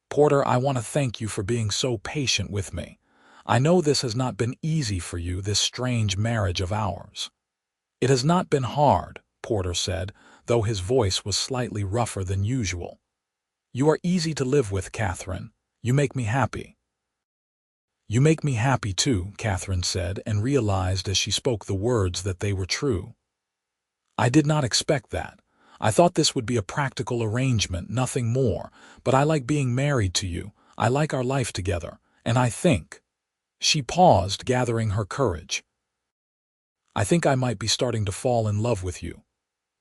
"Porter, I want to thank you for being so patient with me. I know this has not been easy for you, this strange marriage of ours." "It has not been hard," Porter said, though his voice was slightly rougher than usual. "You are easy to live with, Catherine. You make me happy." "You make me happy too," Catherine said, and realized as she spoke the words that they were true. "I did not expect that. I thought this would be a practical arrangement, nothing more, but I like being married to you. I like our life together, and I think—" She paused, gathering her courage. "I think I might be starting to fall in love with you."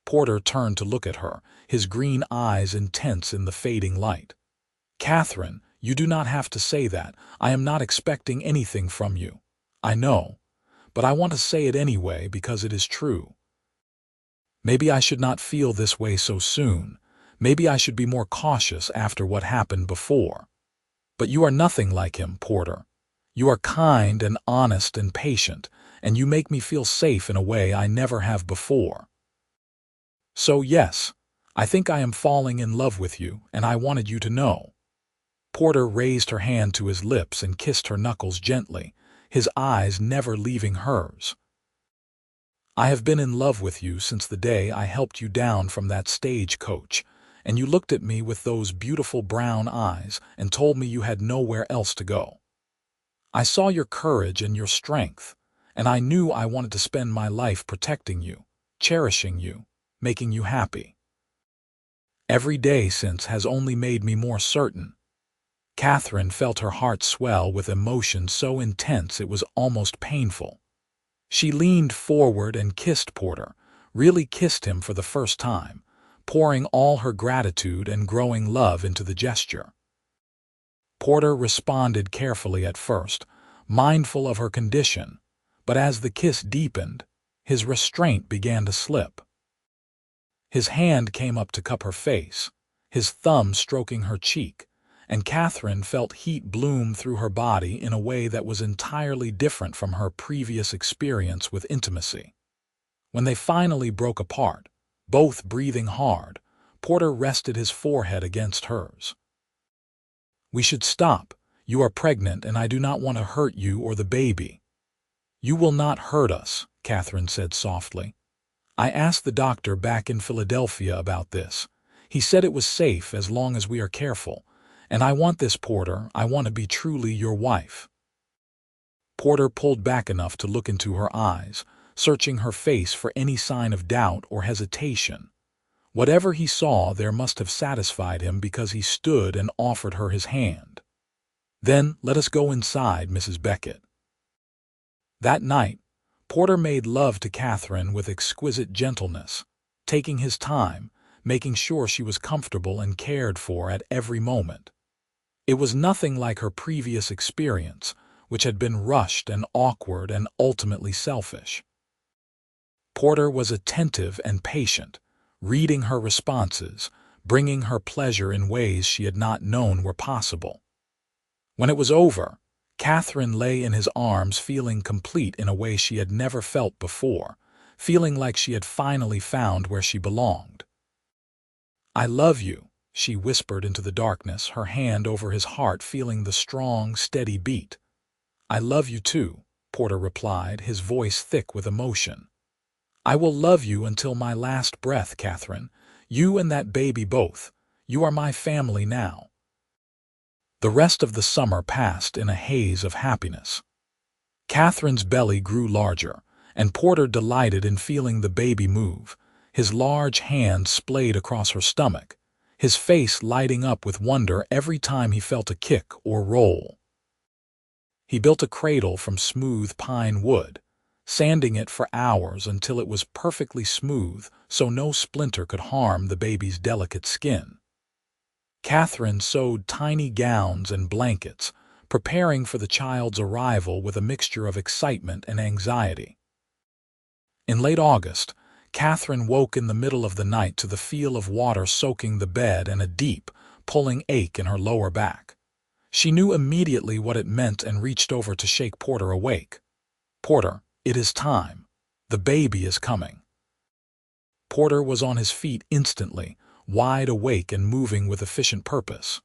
Porter turned to look at her, his green eyes intense in the fading light. "Catherine, you do not have to say that. I am not expecting anything from you. I know, but I want to say it anyway because it is true. Maybe I should not feel this way so soon. Maybe I should be more cautious after what happened before. But you are nothing like him, Porter. You are kind and honest and patient, and you make me feel safe in a way I never have before. So yes, I think I am falling in love with you, and I wanted you to know." Porter raised her hand to his lips and kissed her knuckles gently, his eyes never leaving hers. "I have been in love with you since the day I helped you down from that stagecoach, and you looked at me with those beautiful brown eyes and told me you had nowhere else to go. I saw your courage and your strength, and I knew I wanted to spend my life protecting you, cherishing you, making you happy. Every day since has only made me more certain." Catherine felt her heart swell with emotion so intense it was almost painful. She leaned forward and kissed Porter, really kissed him for the first time, pouring all her gratitude and growing love into the gesture. Porter responded carefully at first, mindful of her condition, but as the kiss deepened, his restraint began to slip. His hand came up to cup her face, his thumb stroking her cheek, and Catherine felt heat bloom through her body in a way that was entirely different from her previous experience with intimacy. When they finally broke apart, both breathing hard, Porter rested his forehead against hers. "We should stop. You are pregnant and I do not want to hurt you or the baby." "You will not hurt us," Catherine said softly. "I asked the doctor back in Philadelphia about this. He said it was safe as long as we are careful. And I want this, Porter. I want to be truly your wife." Porter pulled back enough to look into her eyes, searching her face for any sign of doubt or hesitation. Whatever he saw there must have satisfied him because he stood and offered her his hand. "Then let us go inside, Mrs. Beckett." That night, Porter made love to Catherine with exquisite gentleness, taking his time, making sure she was comfortable and cared for at every moment. It was nothing like her previous experience, which had been rushed and awkward and ultimately selfish. Porter was attentive and patient, reading her responses, bringing her pleasure in ways she had not known were possible. When it was over, Catherine lay in his arms feeling complete in a way she had never felt before, feeling like she had finally found where she belonged. "I love you," she whispered into the darkness, her hand over his heart feeling the strong, steady beat. "I love you too," Porter replied, his voice thick with emotion. "I will love you until my last breath, Catherine. You and that baby both. You are my family now." The rest of the summer passed in a haze of happiness. Catherine's belly grew larger, and Porter delighted in feeling the baby move, his large hand splayed across her stomach, his face lighting up with wonder every time he felt a kick or roll. He built a cradle from smooth pine wood, sanding it for hours until it was perfectly smooth so no splinter could harm the baby's delicate skin. Catherine sewed tiny gowns and blankets, preparing for the child's arrival with a mixture of excitement and anxiety. In late August, Catherine woke in the middle of the night to the feel of water soaking the bed and a deep, pulling ache in her lower back. She knew immediately what it meant and reached over to shake Porter awake. "Porter, it is time. The baby is coming." Porter was on his feet instantly, wide awake and moving with efficient purpose.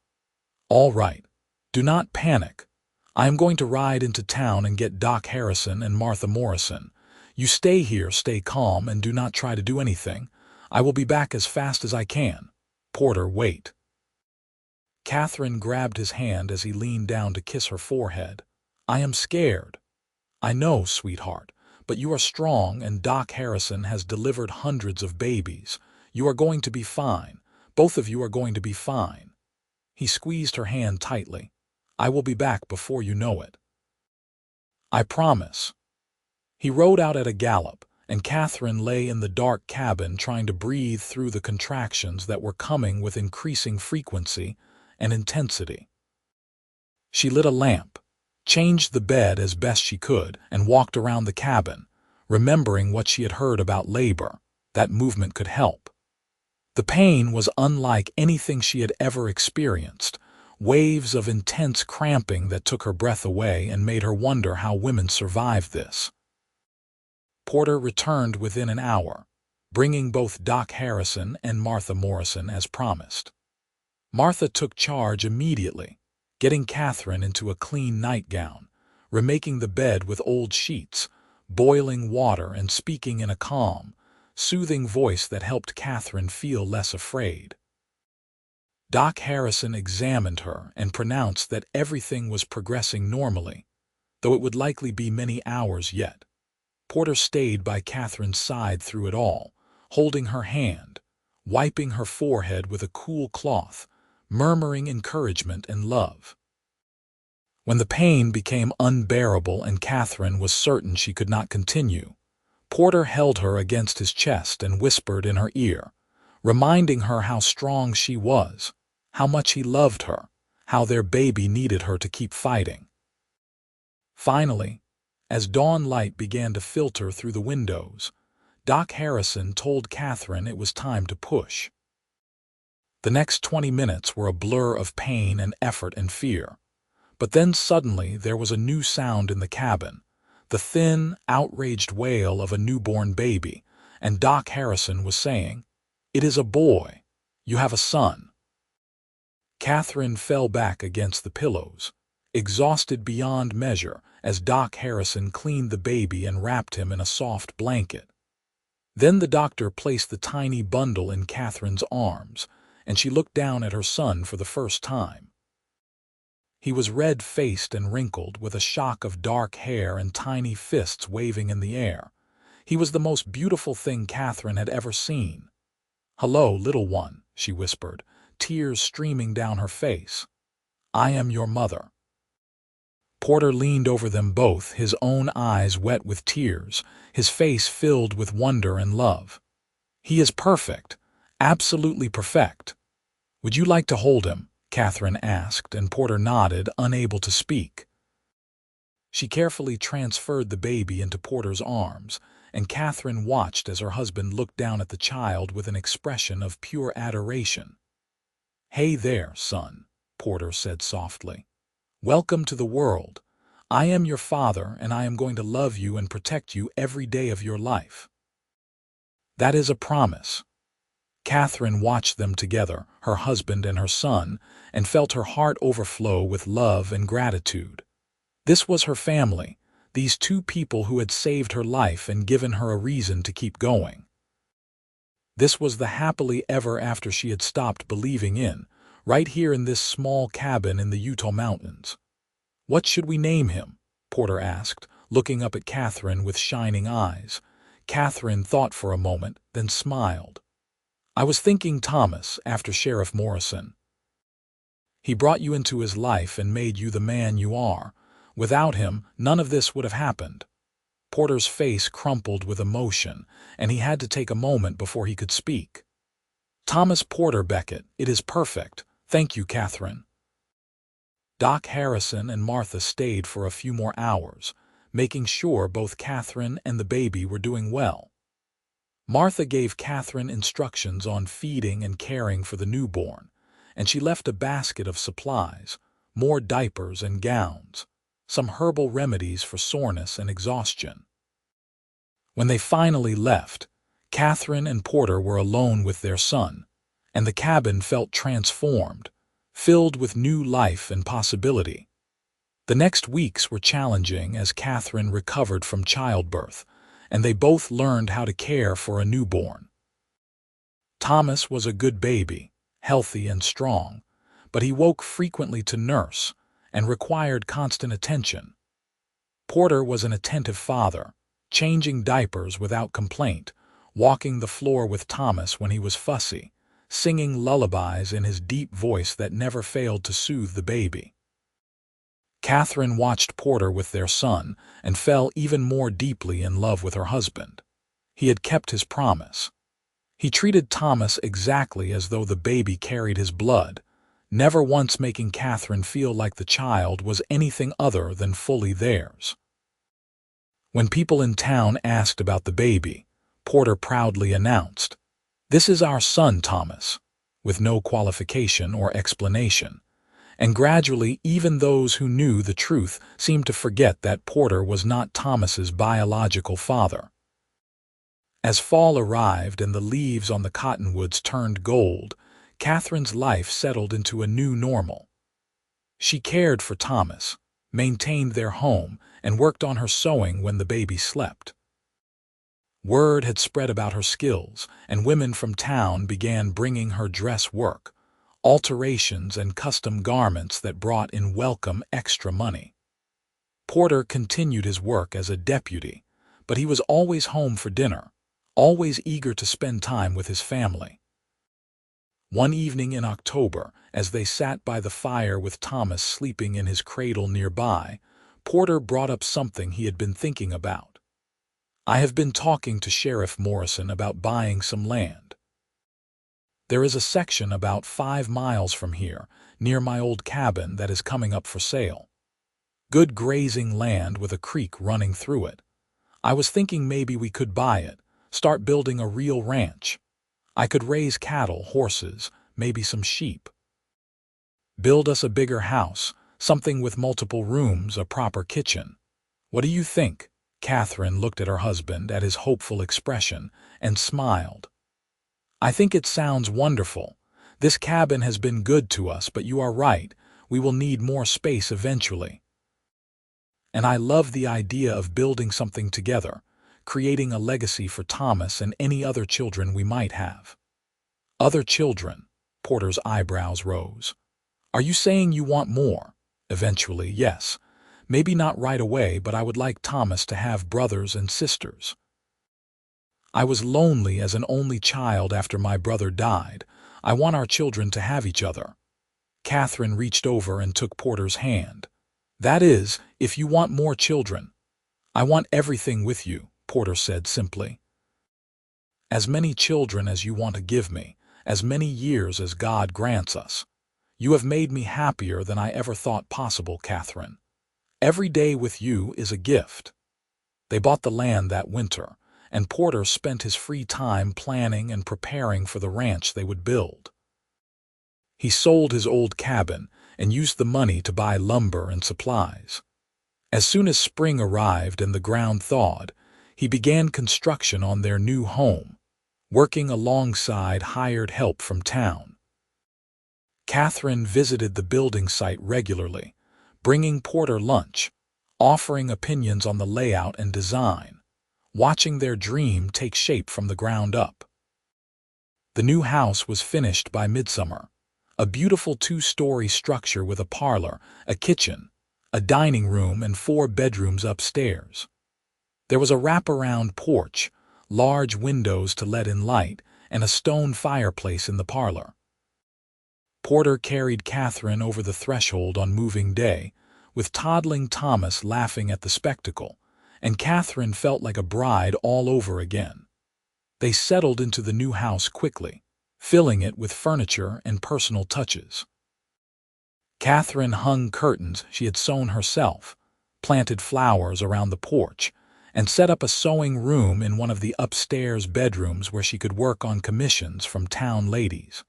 "All right. Do not panic. I am going to ride into town and get Doc Harrison and Martha Morrison. You stay here, stay calm, and do not try to do anything. I will be back as fast as I can. Porter, wait." Catherine grabbed his hand as he leaned down to kiss her forehead. "I am scared." "I know, sweetheart, but you are strong and Doc Harrison has delivered hundreds of babies. You are going to be fine. Both of you are going to be fine." He squeezed her hand tightly. "I will be back before you know it." "I promise." He rode out at a gallop, and Catherine lay in the dark cabin trying to breathe through the contractions that were coming with increasing frequency and intensity. She lit a lamp, changed the bed as best she could, and walked around the cabin, remembering what she had heard about labor. That movement could help. The pain was unlike anything she had ever experienced, waves of intense cramping that took her breath away and made her wonder how women survived this. Porter returned within an hour, bringing both Doc Harrison and Martha Morrison as promised. Martha took charge immediately, getting Catherine into a clean nightgown, remaking the bed with old sheets, boiling water, and speaking in a calm, soothing voice that helped Catherine feel less afraid. Doc Harrison examined her and pronounced that everything was progressing normally, though it would likely be many hours yet. Porter stayed by Catherine's side through it all, holding her hand, wiping her forehead with a cool cloth, murmuring encouragement and love. When the pain became unbearable and Catherine was certain she could not continue, Porter held her against his chest and whispered in her ear, reminding her how strong she was, how much he loved her, how their baby needed her to keep fighting. Finally, as dawn light began to filter through the windows, Doc Harrison told Catherine it was time to push. The next 20 minutes were a blur of pain and effort and fear. But then suddenly there was a new sound in the cabin, the thin, outraged wail of a newborn baby, and Doc Harrison was saying, "It is a boy. You have a son." Catherine fell back against the pillows, exhausted beyond measure, as Doc Harrison cleaned the baby and wrapped him in a soft blanket. Then the doctor placed the tiny bundle in Catherine's arms, and she looked down at her son for the first time. He was red-faced and wrinkled, with a shock of dark hair and tiny fists waving in the air. He was the most beautiful thing Catherine had ever seen. "Hello, little one," she whispered, tears streaming down her face. "I am your mother." Porter leaned over them both, his own eyes wet with tears, his face filled with wonder and love. "He is perfect, absolutely perfect." "Would you like to hold him?" Catherine asked, and Porter nodded, unable to speak. She carefully transferred the baby into Porter's arms, and Catherine watched as her husband looked down at the child with an expression of pure adoration. "Hey there, son," Porter said softly. "Welcome to the world. I am your father, and I am going to love you and protect you every day of your life." "That is a promise." Catherine watched them together, her husband and her son, and felt her heart overflow with love and gratitude. This was her family, these two people who had saved her life and given her a reason to keep going. This was the happily ever after she had stopped believing in, right here in this small cabin in the Utah mountains. "What should we name him?" Porter asked, looking up at Catherine with shining eyes. Catherine thought for a moment, then smiled. "I was thinking Thomas, after Sheriff Morrison. He brought you into his life and made you the man you are. Without him, none of this would have happened." Porter's face crumpled with emotion, and he had to take a moment before he could speak. "Thomas Porter Beckett, it is perfect. Thank you, Catherine." Doc Harrison and Martha stayed for a few more hours, making sure both Catherine and the baby were doing well. Martha gave Catherine instructions on feeding and caring for the newborn, and she left a basket of supplies, more diapers and gowns, some herbal remedies for soreness and exhaustion. When they finally left, Catherine and Porter were alone with their son, and the cabin felt transformed, filled with new life and possibility. The next weeks were challenging as Catherine recovered from childbirth, and they both learned how to care for a newborn. Thomas was a good baby, healthy and strong, but he woke frequently to nurse and required constant attention. Porter was an attentive father, changing diapers without complaint, walking the floor with Thomas when he was fussy, singing lullabies in his deep voice that never failed to soothe the baby. Catherine watched Porter with their son and fell even more deeply in love with her husband. He had kept his promise. He treated Thomas exactly as though the baby carried his blood, never once making Catherine feel like the child was anything other than fully theirs. When people in town asked about the baby, Porter proudly announced, "This is our son, Thomas," with no qualification or explanation. And gradually even those who knew the truth seemed to forget that Porter was not Thomas's biological father. As fall arrived and the leaves on the cottonwoods turned gold, Catherine's life settled into a new normal. She cared for Thomas, maintained their home, and worked on her sewing when the baby slept. Word had spread about her skills, and women from town began bringing her dress work, alterations and custom garments that brought in welcome extra money. Porter continued his work as a deputy, but he was always home for dinner, always eager to spend time with his family. One evening in October, as they sat by the fire with Thomas sleeping in his cradle nearby, Porter brought up something he had been thinking about. "I have been talking to Sheriff Morrison about buying some land. There is a section about 5 miles from here, near my old cabin, that is coming up for sale. Good grazing land with a creek running through it. I was thinking maybe we could buy it, start building a real ranch. I could raise cattle, horses, maybe some sheep. Build us a bigger house, something with multiple rooms, a proper kitchen. What do you think?" Catherine looked at her husband, at his hopeful expression, and smiled. "I think it sounds wonderful. This cabin has been good to us, but you are right, we will need more space eventually. And I love the idea of building something together, creating a legacy for Thomas and any other children we might have." "Other children?" Porter's eyebrows rose. "Are you saying you want more?" "Eventually, yes. Maybe not right away, but I would like Thomas to have brothers and sisters. I was lonely as an only child after my brother died. I want our children to have each other." Catherine reached over and took Porter's hand. "That is, if you want more children." "I want everything with you," Porter said simply. "As many children as you want to give me, as many years as God grants us. You have made me happier than I ever thought possible, Catherine. Every day with you is a gift." They bought the land that winter, and Porter spent his free time planning and preparing for the ranch they would build. He sold his old cabin and used the money to buy lumber and supplies. As soon as spring arrived and the ground thawed, he began construction on their new home, working alongside hired help from town. Catherine visited the building site regularly, bringing Porter lunch, offering opinions on the layout and design, watching their dream take shape from the ground up. The new house was finished by midsummer, a beautiful 2-story structure with a parlor, a kitchen, a dining room, and 4 bedrooms upstairs. There was a wraparound porch, large windows to let in light, and a stone fireplace in the parlor. Porter carried Catherine over the threshold on moving day, with toddling Thomas laughing at the spectacle, and Catherine felt like a bride all over again. They settled into the new house quickly, filling it with furniture and personal touches. Catherine hung curtains she had sewn herself, planted flowers around the porch, and set up a sewing room in one of the upstairs bedrooms where she could work on commissions from town ladies.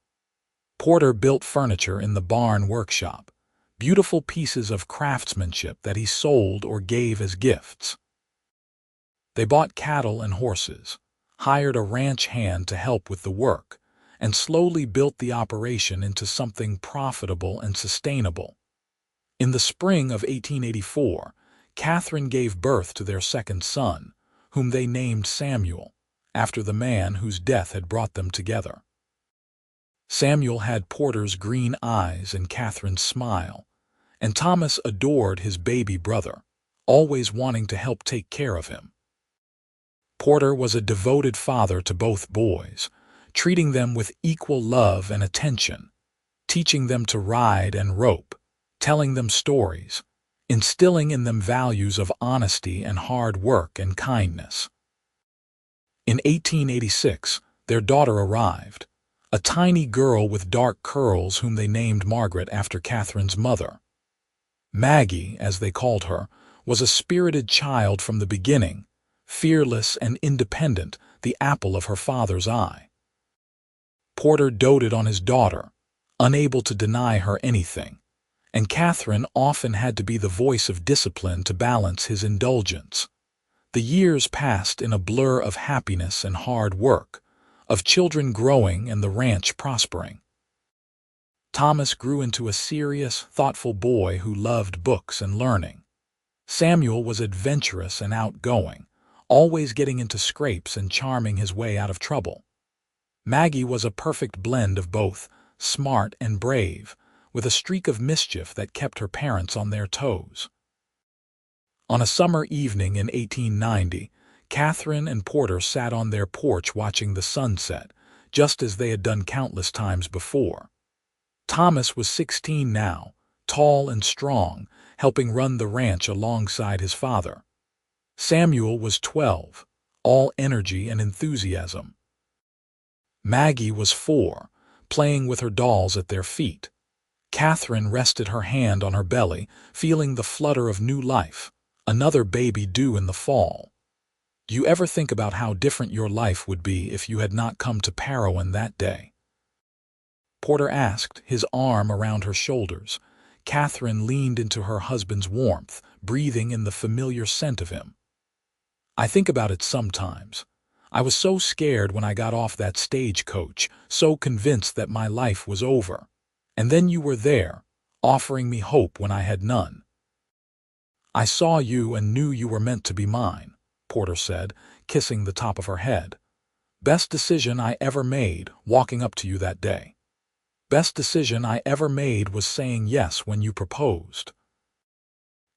Porter built furniture in the barn workshop, beautiful pieces of craftsmanship that he sold or gave as gifts. They bought cattle and horses, hired a ranch hand to help with the work, and slowly built the operation into something profitable and sustainable. In the spring of 1884, Catherine gave birth to their second son, whom they named Samuel, after the man whose death had brought them together. Samuel had Porter's green eyes and Catherine's smile, and Thomas adored his baby brother, always wanting to help take care of him. Porter was a devoted father to both boys, treating them with equal love and attention, teaching them to ride and rope, telling them stories, instilling in them values of honesty and hard work and kindness. In 1886, their daughter arrived, a tiny girl with dark curls whom they named Margaret after Catherine's mother. Maggie, as they called her, was a spirited child from the beginning, fearless and independent, the apple of her father's eye. Porter doted on his daughter, unable to deny her anything, and Catherine often had to be the voice of discipline to balance his indulgence. The years passed in a blur of happiness and hard work, of children growing and the ranch prospering. Thomas grew into a serious, thoughtful boy who loved books and learning. Samuel was adventurous and outgoing, always getting into scrapes and charming his way out of trouble. Maggie was a perfect blend of both, smart and brave, with a streak of mischief that kept her parents on their toes. On a summer evening in 1890, Catherine and Porter sat on their porch watching the sunset, just as they had done countless times before. Thomas was 16 now, tall and strong, helping run the ranch alongside his father. Samuel was 12, all energy and enthusiasm. Maggie was 4, playing with her dolls at their feet. Catherine rested her hand on her belly, feeling the flutter of new life, another baby due in the fall. Do you ever think about how different your life would be if you had not come to Parowan that day? Porter asked, his arm around her shoulders. Catherine leaned into her husband's warmth, breathing in the familiar scent of him. I think about it sometimes. I was so scared when I got off that stagecoach, so convinced that my life was over. And then you were there, offering me hope when I had none. I saw you and knew you were meant to be mine, Porter said, kissing the top of her head. Best decision I ever made, walking up to you that day. Best decision I ever made was saying yes when you proposed.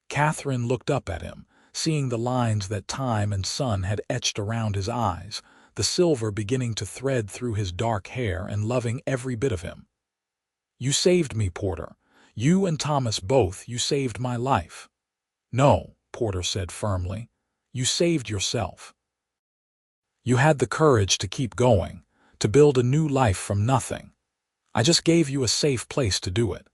Catherine looked up at him, seeing the lines that time and sun had etched around his eyes, the silver beginning to thread through his dark hair, and loving every bit of him. You saved me, Porter. You and Thomas both, you saved my life. No, Porter said firmly. You saved yourself. You had the courage to keep going, to build a new life from nothing. I just gave you a safe place to do it.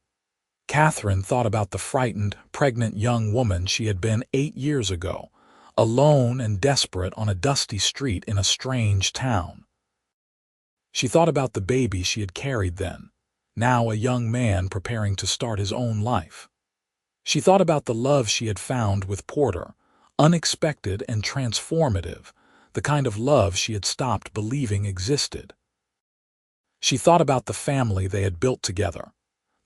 Catherine thought about the frightened, pregnant young woman she had been 8 years ago, alone and desperate on a dusty street in a strange town. She thought about the baby she had carried then, now a young man preparing to start his own life. She thought about the love she had found with Porter, unexpected and transformative, the kind of love she had stopped believing existed. She thought about the family they had built together,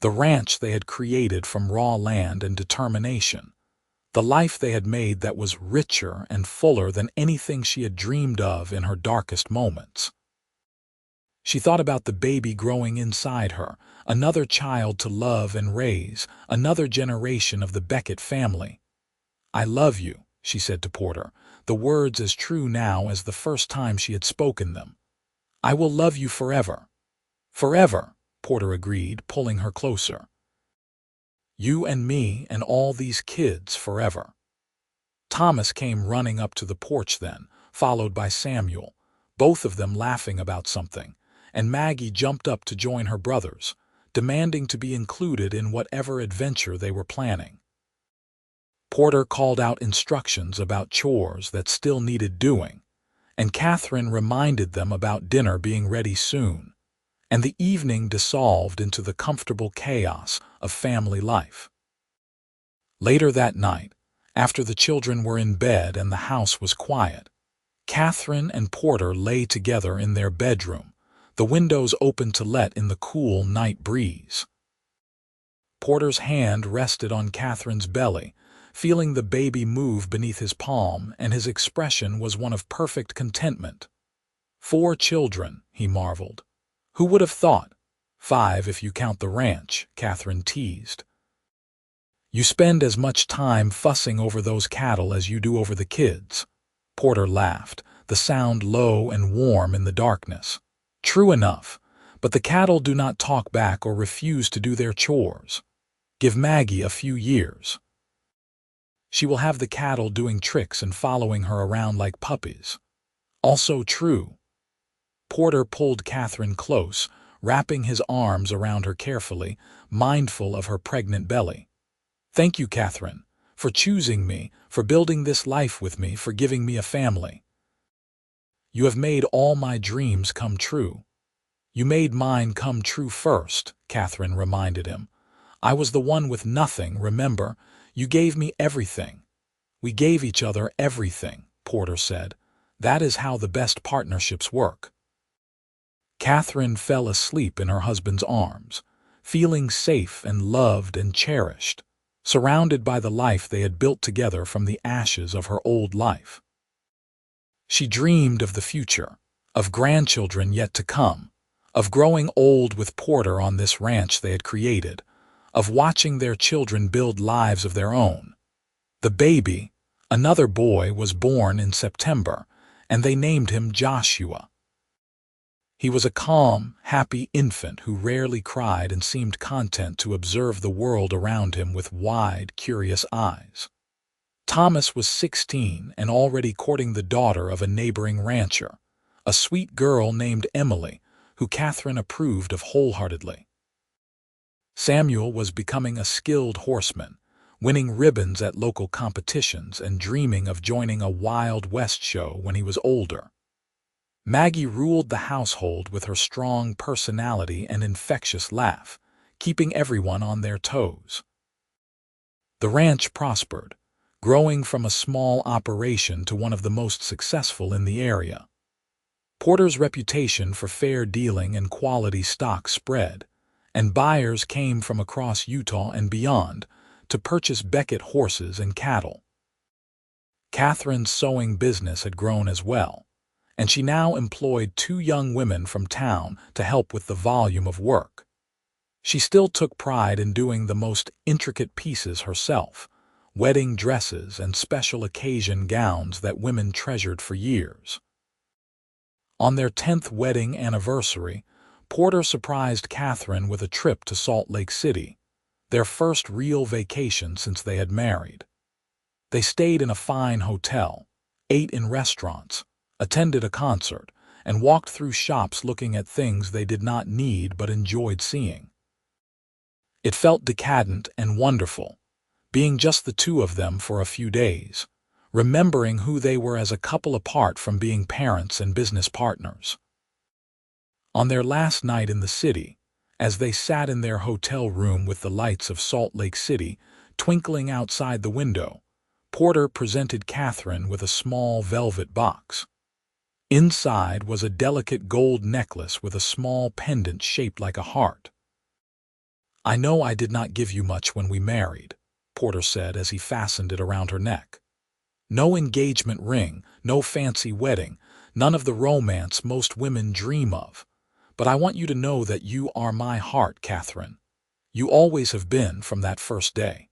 the ranch they had created from raw land and determination, the life they had made that was richer and fuller than anything she had dreamed of in her darkest moments. She thought about the baby growing inside her, another child to love and raise, another generation of the Beckett family. I love you, she said to Porter, the words as true now as the first time she had spoken them. I will love you forever. Forever, Porter agreed, pulling her closer. You and me and all these kids forever. Thomas came running up to the porch then, followed by Samuel, both of them laughing about something, and Maggie jumped up to join her brothers, demanding to be included in whatever adventure they were planning. Porter called out instructions about chores that still needed doing, and Catherine reminded them about dinner being ready soon, and the evening dissolved into the comfortable chaos of family life. Later that night, after the children were in bed and the house was quiet, Catherine and Porter lay together in their bedroom, the windows open to let in the cool night breeze. Porter's hand rested on Catherine's belly, feeling the baby move beneath his palm, and his expression was one of perfect contentment. 4 children, he marveled. Who would have thought? 5 if you count the ranch, Catherine teased. You spend as much time fussing over those cattle as you do over the kids. Porter laughed, the sound low and warm in the darkness. True enough, but the cattle do not talk back or refuse to do their chores. Give Maggie a few years. She will have the cattle doing tricks and following her around like puppies. Also true. Porter pulled Catherine close, wrapping his arms around her carefully, mindful of her pregnant belly. Thank you, Catherine, for choosing me, for building this life with me, for giving me a family. You have made all my dreams come true. You made mine come true first, Catherine reminded him. I was the one with nothing, remember? You gave me everything. We gave each other everything, Porter said. That is how the best partnerships work. Catherine fell asleep in her husband's arms, feeling safe and loved and cherished, surrounded by the life they had built together from the ashes of her old life. She dreamed of the future, of grandchildren yet to come, of growing old with Porter on this ranch they had created, of watching their children build lives of their own. The baby, another boy, was born in September, and they named him Joshua. He was a calm, happy infant who rarely cried and seemed content to observe the world around him with wide, curious eyes. Thomas was 16 and already courting the daughter of a neighboring rancher, a sweet girl named Emily, who Catherine approved of wholeheartedly. Samuel was becoming a skilled horseman, winning ribbons at local competitions and dreaming of joining a Wild West show when he was older. Maggie ruled the household with her strong personality and infectious laugh, keeping everyone on their toes. The ranch prospered, growing from a small operation to one of the most successful in the area. Porter's reputation for fair dealing and quality stock spread, and buyers came from across Utah and beyond to purchase Beckett horses and cattle. Catherine's sewing business had grown as well, and she now employed 2 young women from town to help with the volume of work. She still took pride in doing the most intricate pieces herself, wedding dresses and special occasion gowns that women treasured for years. On their 10th wedding anniversary, Porter surprised Catherine with a trip to Salt Lake City, their first real vacation since they had married. They stayed in a fine hotel, ate in restaurants, attended a concert, and walked through shops looking at things they did not need but enjoyed seeing. It felt decadent and wonderful, being just the 2 of them for a few days, remembering who they were as a couple apart from being parents and business partners. On their last night in the city, as they sat in their hotel room with the lights of Salt Lake City twinkling outside the window, Porter presented Catherine with a small velvet box. Inside was a delicate gold necklace with a small pendant shaped like a heart. I know I did not give you much when we married, Porter said as he fastened it around her neck. No engagement ring, no fancy wedding, none of the romance most women dream of. But I want you to know that you are my heart, Catherine. You always have been from that first day.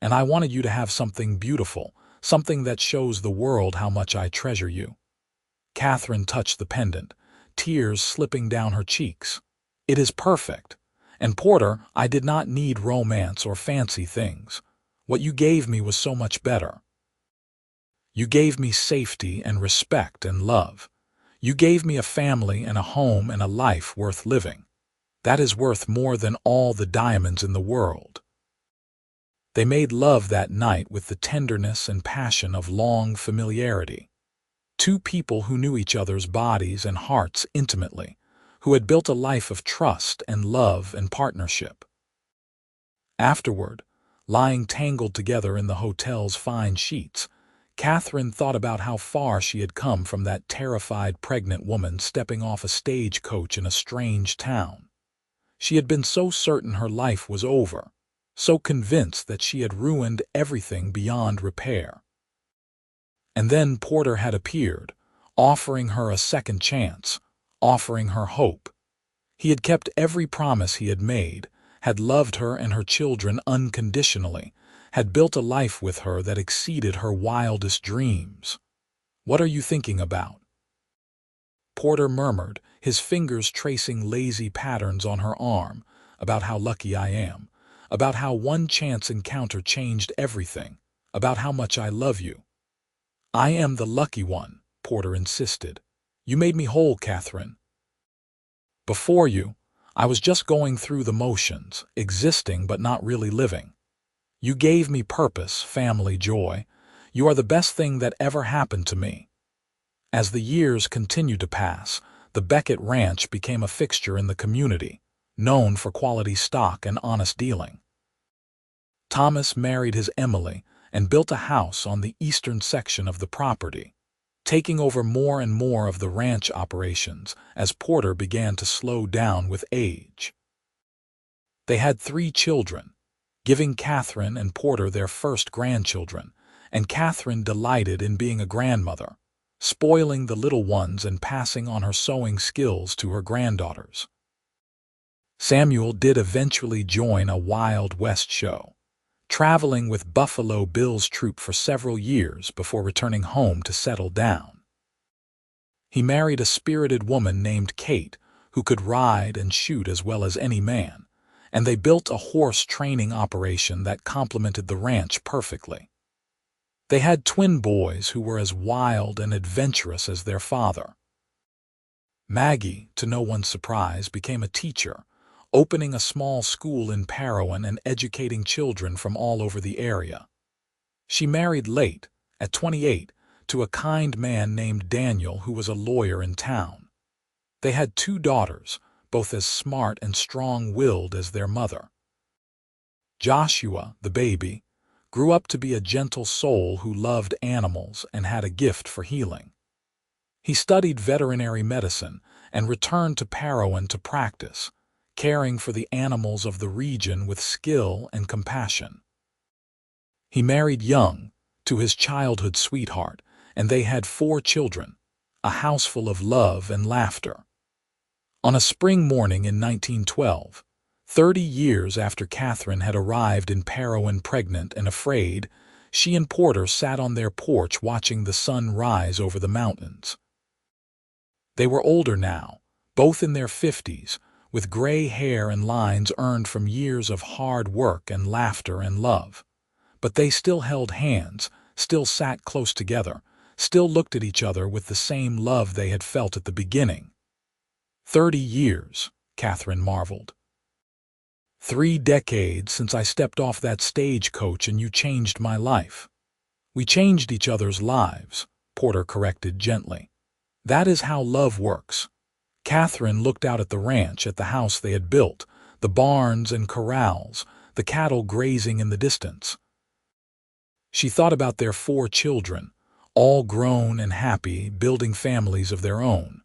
And I wanted you to have something beautiful, something that shows the world how much I treasure you. Catherine touched the pendant, tears slipping down her cheeks. It is perfect. And Porter, I did not need romance or fancy things. What you gave me was so much better. You gave me safety and respect and love. You gave me a family and a home and a life worth living. That is worth more than all the diamonds in the world. They made love that night with the tenderness and passion of long familiarity. Two people who knew each other's bodies and hearts intimately, who had built a life of trust and love and partnership. Afterward, lying tangled together in the hotel's fine sheets, Catherine thought about how far she had come from that terrified pregnant woman stepping off a stagecoach in a strange town. She had been so certain her life was over, so convinced that she had ruined everything beyond repair. And then Porter had appeared, offering her a second chance, offering her hope. He had kept every promise he had made, had loved her and her children unconditionally, had built a life with her that exceeded her wildest dreams. "What are you thinking about?" Porter murmured, his fingers tracing lazy patterns on her arm. "About how lucky I am, about how one chance encounter changed everything, about how much I love you." "I am the lucky one," Porter insisted. "You made me whole, Catherine. Before you, I was just going through the motions, existing but not really living. You gave me purpose, family, joy. You are the best thing that ever happened to me." As the years continued to pass, the Beckett Ranch became a fixture in the community, known for quality stock and honest dealing. Thomas married his Emily and built a house on the eastern section of the property, taking over more and more of the ranch operations as Porter began to slow down with age. They had 3 children, giving Catherine and Porter their first grandchildren, and Catherine delighted in being a grandmother, spoiling the little ones and passing on her sewing skills to her granddaughters. Samuel did eventually join a Wild West show, traveling with Buffalo Bill's troupe for several years before returning home to settle down. He married a spirited woman named Kate, who could ride and shoot as well as any man, and they built a horse training operation that complemented the ranch perfectly. They had twin boys who were as wild and adventurous as their father. Maggie, to no one's surprise, became a teacher, opening a small school in Parowan and educating children from all over the area. She married late, at 28, to a kind man named Daniel who was a lawyer in town. They had 2 daughters, both as smart and strong-willed as their mother. Joshua, the baby, grew up to be a gentle soul who loved animals and had a gift for healing. He studied veterinary medicine and returned to Parowan to practice, caring for the animals of the region with skill and compassion. He married young, to his childhood sweetheart, and they had 4 children, a house full of love and laughter. On a spring morning in 1912, 30 years after Catherine had arrived in Parowan pregnant and afraid, she and Porter sat on their porch watching the sun rise over the mountains. They were older now, both in their 50s, with gray hair and lines earned from years of hard work and laughter and love. But they still held hands, still sat close together, still looked at each other with the same love they had felt at the beginning. 30 years, Catherine marveled. 3 decades since I stepped off that stagecoach and you changed my life. We changed each other's lives, Porter corrected gently. That is how love works. Catherine looked out at the ranch, at the house they had built, the barns and corrals, the cattle grazing in the distance. She thought about their 4 children, all grown and happy, building families of their own.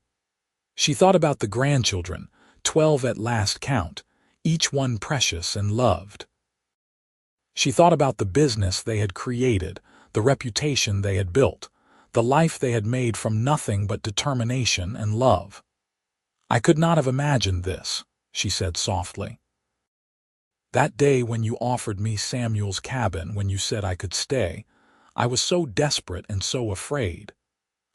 She thought about the grandchildren, 12 at last count, each one precious and loved. She thought about the business they had created, the reputation they had built, the life they had made from nothing but determination and love. "I could not have imagined this," she said softly. "That day when you offered me Samuel's cabin, when you said I could stay, I was so desperate and so afraid.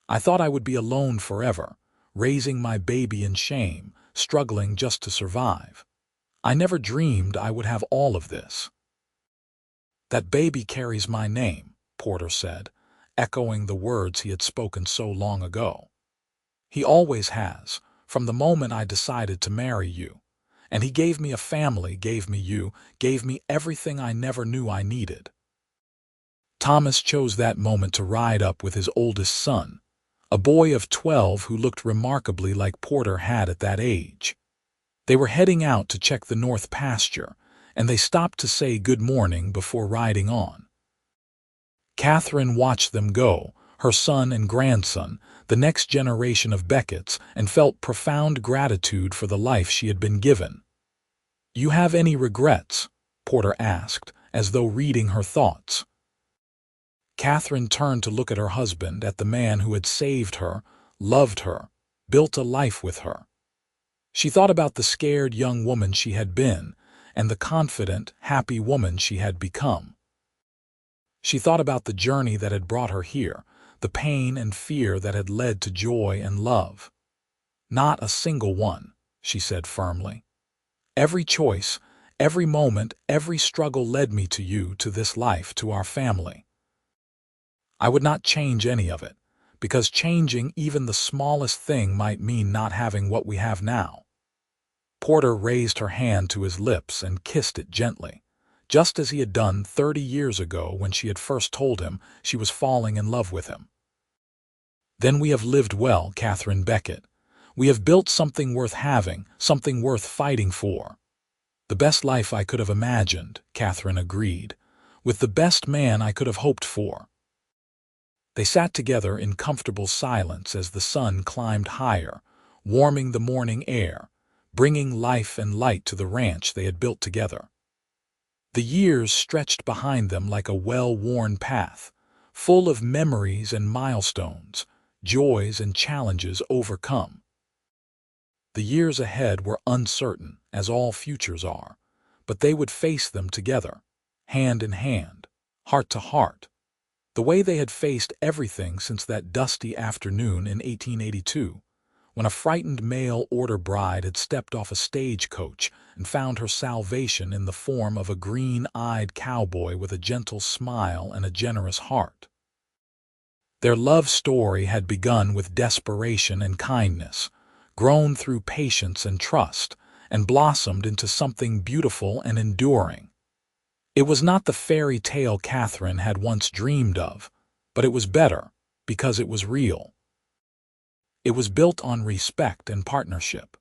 I thought I would be alone forever, raising my baby in shame, struggling just to survive. I never dreamed I would have all of this." "That baby carries my name," Porter said, echoing the words he had spoken so long ago. "He always has, from the moment I decided to marry you. And he gave me a family, gave me you, gave me everything I never knew I needed. Thomas chose that moment to ride up with his oldest son, a boy of 12 who looked remarkably like Porter had at that age. They were heading out to check the north pasture, and they stopped to say good morning before riding on. Catherine watched them go, her son and grandson, the next generation of Becketts, and felt profound gratitude for the life she had been given. "You have any regrets?" Porter asked, as though reading her thoughts. Catherine turned to look at her husband, at the man who had saved her, loved her, built a life with her. She thought about the scared young woman she had been, and the confident, happy woman she had become. She thought about the journey that had brought her here, the pain and fear that had led to joy and love. "Not a single one," she said firmly. "Every choice, every moment, every struggle led me to you, to this life, to our family. I would not change any of it, because changing even the smallest thing might mean not having what we have now." Porter raised her hand to his lips and kissed it gently, just as he had done 30 years ago when she had first told him she was falling in love with him. "Then we have lived well, Catherine Beckett. We have built something worth having, something worth fighting for." "The best life I could have imagined," Catherine agreed, "with the best man I could have hoped for." They sat together in comfortable silence as the sun climbed higher, warming the morning air, bringing life and light to the ranch they had built together. The years stretched behind them like a well-worn path, full of memories and milestones, joys and challenges overcome. The years ahead were uncertain, as all futures are, but they would face them together, hand in hand, heart to heart, the way they had faced everything since that dusty afternoon in 1882, when a frightened mail-order bride had stepped off a stagecoach and found her salvation in the form of a green-eyed cowboy with a gentle smile and a generous heart. Their love story had begun with desperation and kindness, grown through patience and trust, and blossomed into something beautiful and enduring. It was not the fairy tale Catherine had once dreamed of, but it was better because it was real. It was built on respect and partnership,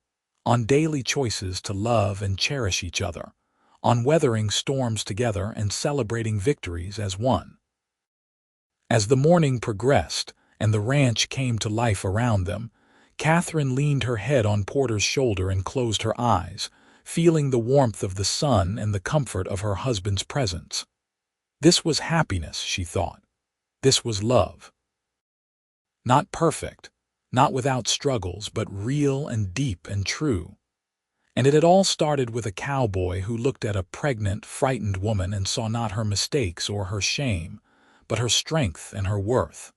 on daily choices to love and cherish each other, on weathering storms together and celebrating victories as one. As the morning progressed and the ranch came to life around them, Catherine leaned her head on Porter's shoulder and closed her eyes, feeling the warmth of the sun and the comfort of her husband's presence. This was happiness, she thought. This was love. Not perfect, not without struggles, but real and deep and true. And it had all started with a cowboy who looked at a pregnant, frightened woman and saw not her mistakes or her shame, but her strength and her worth.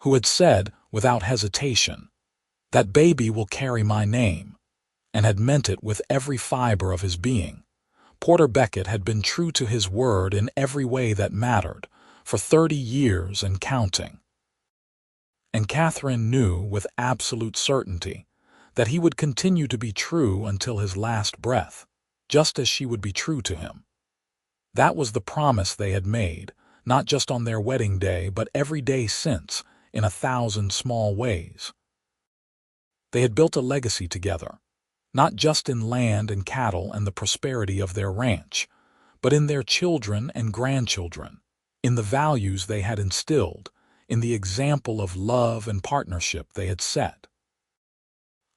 Who had said, without hesitation, "That baby will carry my name," and had meant it with every fiber of his being. Porter Beckett had been true to his word in every way that mattered, for 30 years and counting. And Catherine knew with absolute certainty that he would continue to be true until his last breath, just as she would be true to him. That was the promise they had made, not just on their wedding day, but every day since, in 1,000 small ways. They had built a legacy together, not just in land and cattle and the prosperity of their ranch, but in their children and grandchildren, in the values they had instilled, in the example of love and partnership they had set.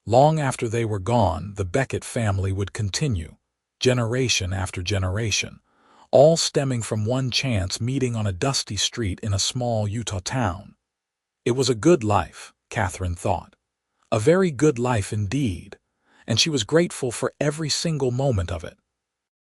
Long after they were gone, the Beckett family would continue, generation after generation, all stemming from one chance meeting on a dusty street in a small Utah town. It was a good life, Catherine thought. A very good life indeed, and she was grateful for every single moment of it.